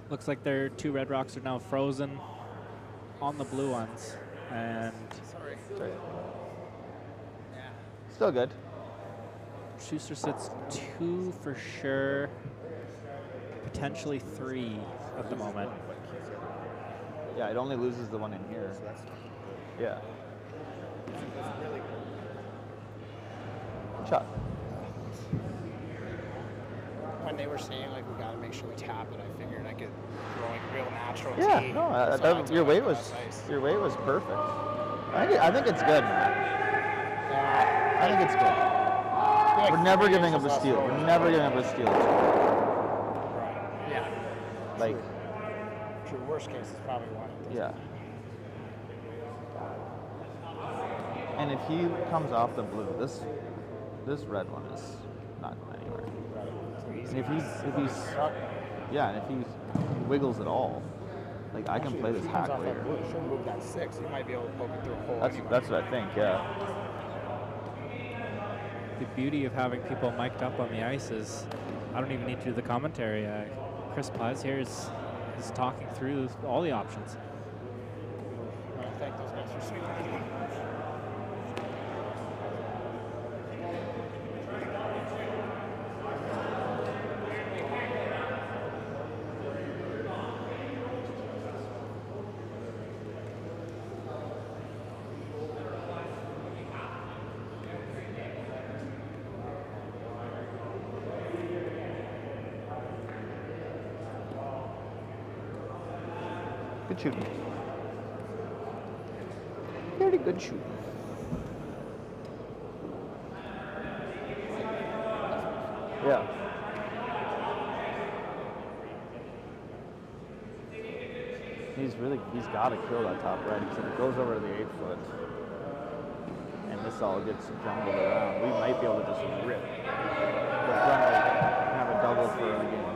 Looks like their 2 red rocks are now frozen on the blue ones. And Sorry. Still good. Shuster sits 2 for sure, potentially 3 at the moment. Yeah, it only loses the one in here. Yeah. Good shot. When they were saying like we gotta make sure we tap it, I figured I could throw like real natural Yeah, tea. no, So I took, your like, weight the was less ice. perfect. I think it's good, man. I think it's good. Like We're never 3 giving up inches a less steal. roll. We're never giving up a steal. Right. Yeah. Like, True. Worst case is probably 1. yeah. And if he comes off the blue, this red one is not going anywhere. And if he's and if he wiggles at all, like I can play this hack later. Shouldn't move that 6. You might be able to poke it through a hole. Anyway. That's what I think. Yeah. The beauty of having people mic'd up on the ice is I don't even need to do the commentary. Chris Paz here is talking through all the options. I want to thank those guys for sweeping. Good shooting. Very good shooting. Yeah. He's got to kill that top red because if it goes over to the 8-foot and this all gets jumbled around, we might be able to just rip the front and have a double for the game.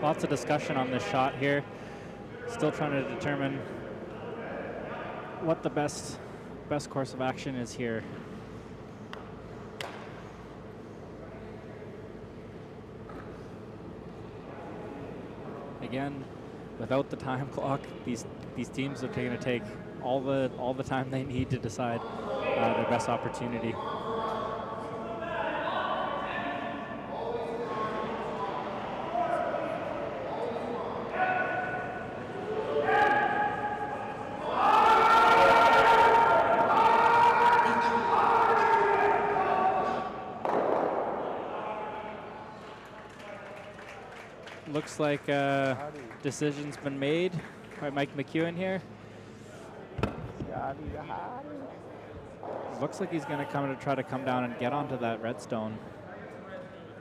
Lots of discussion on this shot here. Still trying to determine what the best course of action is here. Again, without the time clock, these teams are going to take all the time they need to decide their best opportunity. Looks like decision's been made by Mike McEwen here. Looks like he's going to try to come down and get onto that redstone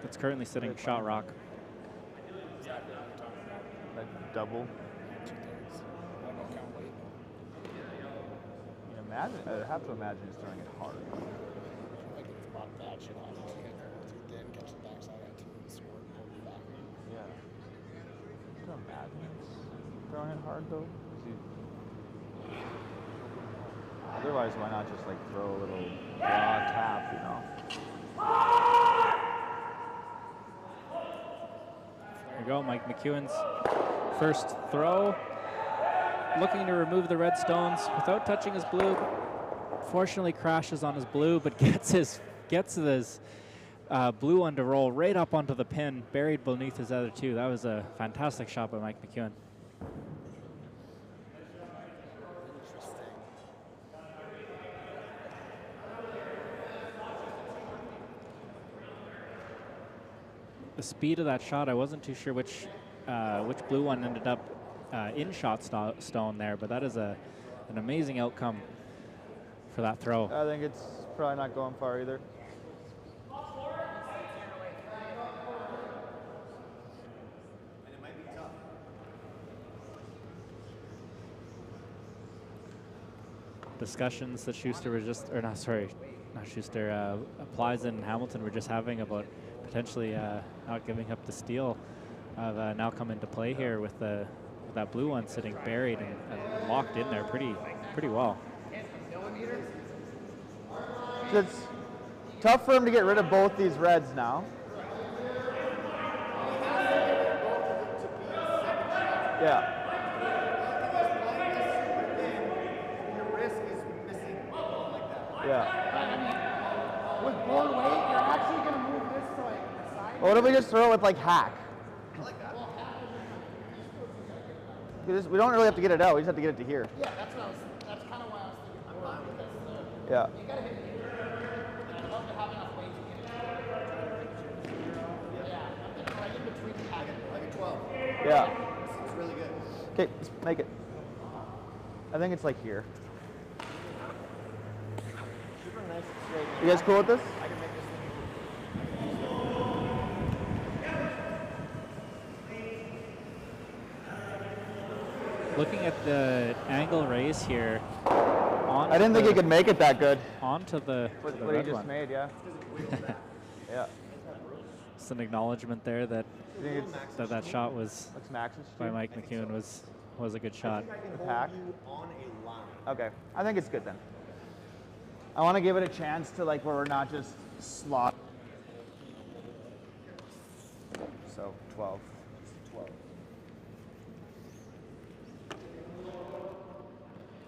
that's currently sitting shot rock. Like double. Imagine, I have to imagine he's throwing it hard. Like it's about that shit on it. Then catch the backside of that team and score and hold it back. Yeah. To imagine it's throwing it hard though. Otherwise, why not just like throw a little raw tap, you know? we go, Mike McEwen's first throw. Looking to remove the red stones without touching his blue. Fortunately crashes on his blue, but gets his blue one to roll right up onto the pin, buried beneath his other two. That was a fantastic shot by Mike McEwen. The speed of that shot, I wasn't too sure which blue one ended up in shot stone there, but that is an amazing outcome for that throw. I think it's probably not going far either. Discussions that Shuster was just, or not, sorry, not Shuster, Plies and Hamilton were just having about potentially not giving up the steal have now come into play here with that blue one sitting buried and locked in there pretty well. It's tough for him to get rid of both these reds now. Yeah. Yeah. With more weight, you're actually going to move this to like the side. What if we just throw it with like hack? I like that. We don't really have to get it out. We just have to get it to here. Yeah, that's kind of why I was thinking. I'm fine with this. Yeah. You got to hit it here. And I'd love to have enough weight to get it here. Yeah, I'm thinking right in between the packet. Like a 12. Yeah. It's really good. Okay, let's make it. I think it's like here. You guys cool with this? I can make this thing. Looking at the angle raise here. I didn't think he could make it that good. Onto the What he red just one. made, yeah. Yeah. Just an acknowledgement there that that shot was by Mike McEwen was a good shot. The pack. Okay, I think it's good then. I want to give it a chance to like where we're not just slot. So 12.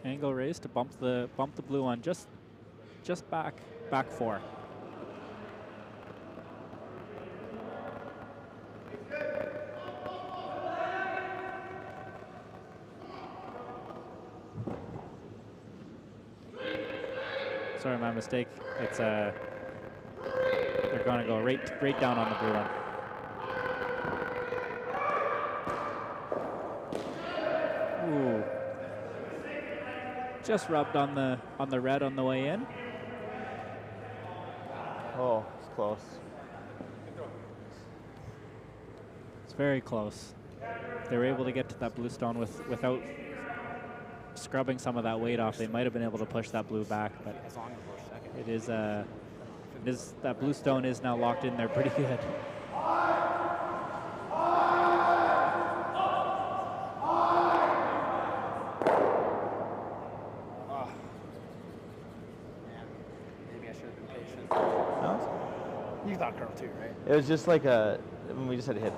Angle raise to bump the blue one just back 4. Sorry, my mistake. It's they're going to go right down on the blue one. Ooh. Just rubbed on the red on the way in. Oh, it's close. It's very close. They were able to get to that blue stone without scrubbing some of that weight off. They might have been able to push that blue back, but it is that blue stone is now locked in there pretty good. Maybe I should have been patient. No? You thought curl too, right? It was just like we just had to hit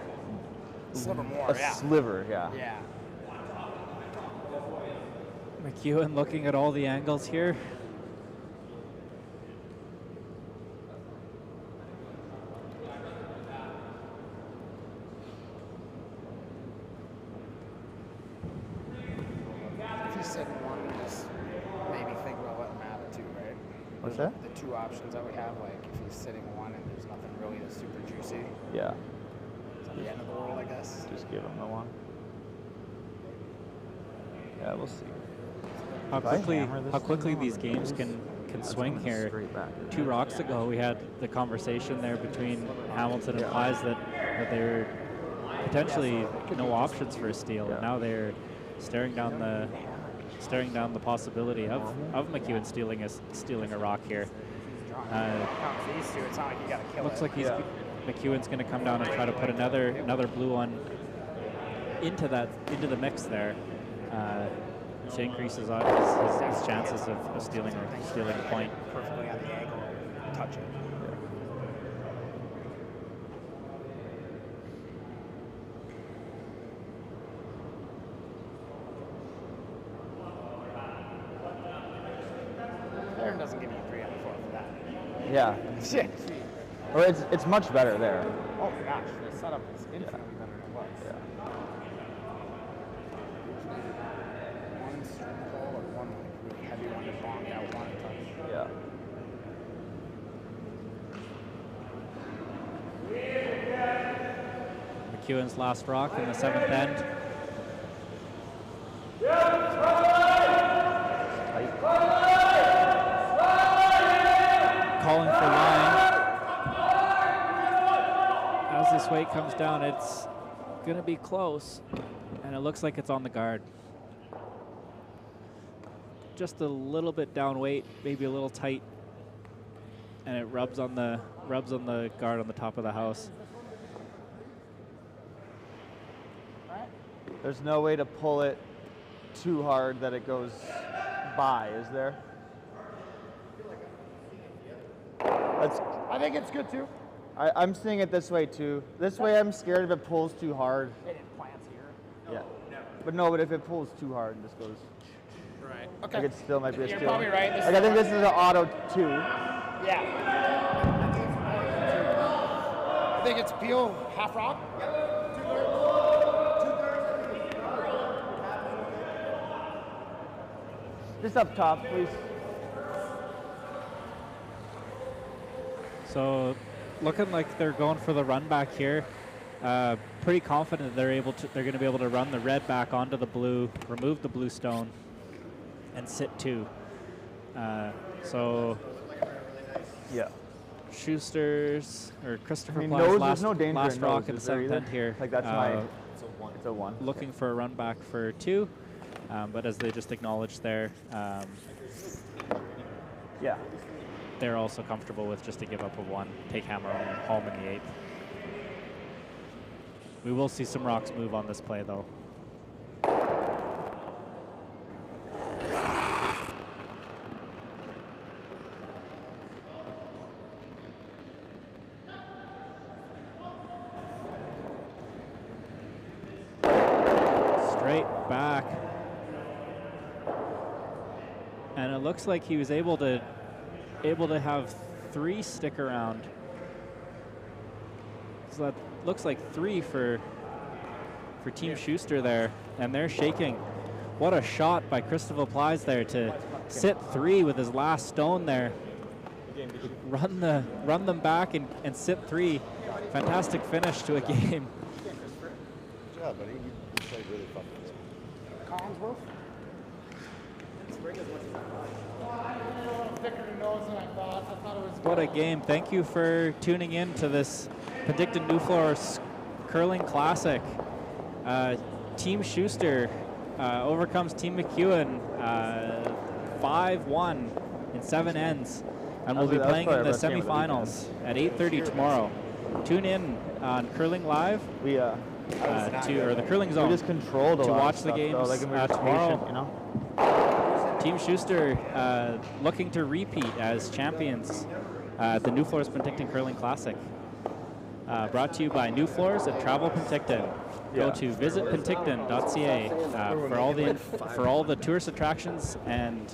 Sliver more, a yeah. sliver, yeah. Yeah. McEwen looking at all the angles here. If he's sitting one, just maybe think about letting him have it too, right? What's that? The two options that we have, like if he's sitting one and there's nothing really that's super juicy, Yeah. it's at the end of the world, I guess. Just give him the one. Yeah, we'll see. How quickly these games can swing here. 2 rocks ago, we had the conversation there between Hamilton and Plies that there were potentially no options for a steal, and now they're staring down the possibility of McEwen stealing a rock here. These two, it's not like you gotta kill Looks it. like McEwen's going to come down and try to put another blue one into the mix there. To increase his chances of stealing a point. Perfectly at the angle, touch it. Yeah. Shit. Or it's much better there. Oh gosh, the setup is infinitely better than it was. Yeah. One string call or one like really heavy one to bonk out one touch. Yeah. McEwen's last rock in the 7th end. Calling for line. As this weight comes down, it's going to be close, and it looks like it's on the guard. Just a little bit down weight, maybe a little tight, and it rubs on the guard on the top of the house. There's no way to pull it too hard that it goes by, is there? I think it's good too. I'm seeing it this way too. This way I'm scared if it pulls too hard. It implants here. Yeah. But if it pulls too hard, this goes. Right. Okay. Like it still might be a You're steal. probably right. Like I think this is an auto 2. Yeah. I think it's peel half rock. Just up top, please. So, looking like they're going for the run back here. Pretty confident they're going to be able to run the red back onto the blue, remove the blue stone, and sit 2. So, yeah. Schuster's or Christopher Ply's there's last, no danger last in rock nose, in the is there 7th either? end here. Like that's my. It's a 1. Looking for a run back for 2, but as they just acknowledged there, Yeah. they're also comfortable with just a give up of 1, take hammer home in the 8th. We will see some rocks move on this play though. Straight back. And it looks like he was able to have 3 stick around. So that looks like 3 for Team Shuster there, and they're shaking. What a shot by Christopher Ply's there to sit 3 with his last stone there. Run them back and sit 3. Fantastic finish to a game. Good job, buddy. You played really fun. Collinsworth. Thicker nose than I thought. I thought it was. What a game. Thank you for tuning in to this Penticton Nufloors Curling Classic. Team Shuster overcomes Team McEwen 5-1 in 7 ends. And we'll be playing in the semifinals at 8:30 tomorrow. Tune in on Curling Live or the Curling Zone We just controlled a to lot watch of the stuff, games though. Like, we were just tomorrow. patient, you know? Team Shuster looking to repeat as champions at the Nufloors Penticton Curling Classic. Brought to you by Nufloors and Travel Penticton. Go to visitpenticton.ca for all the tourist attractions and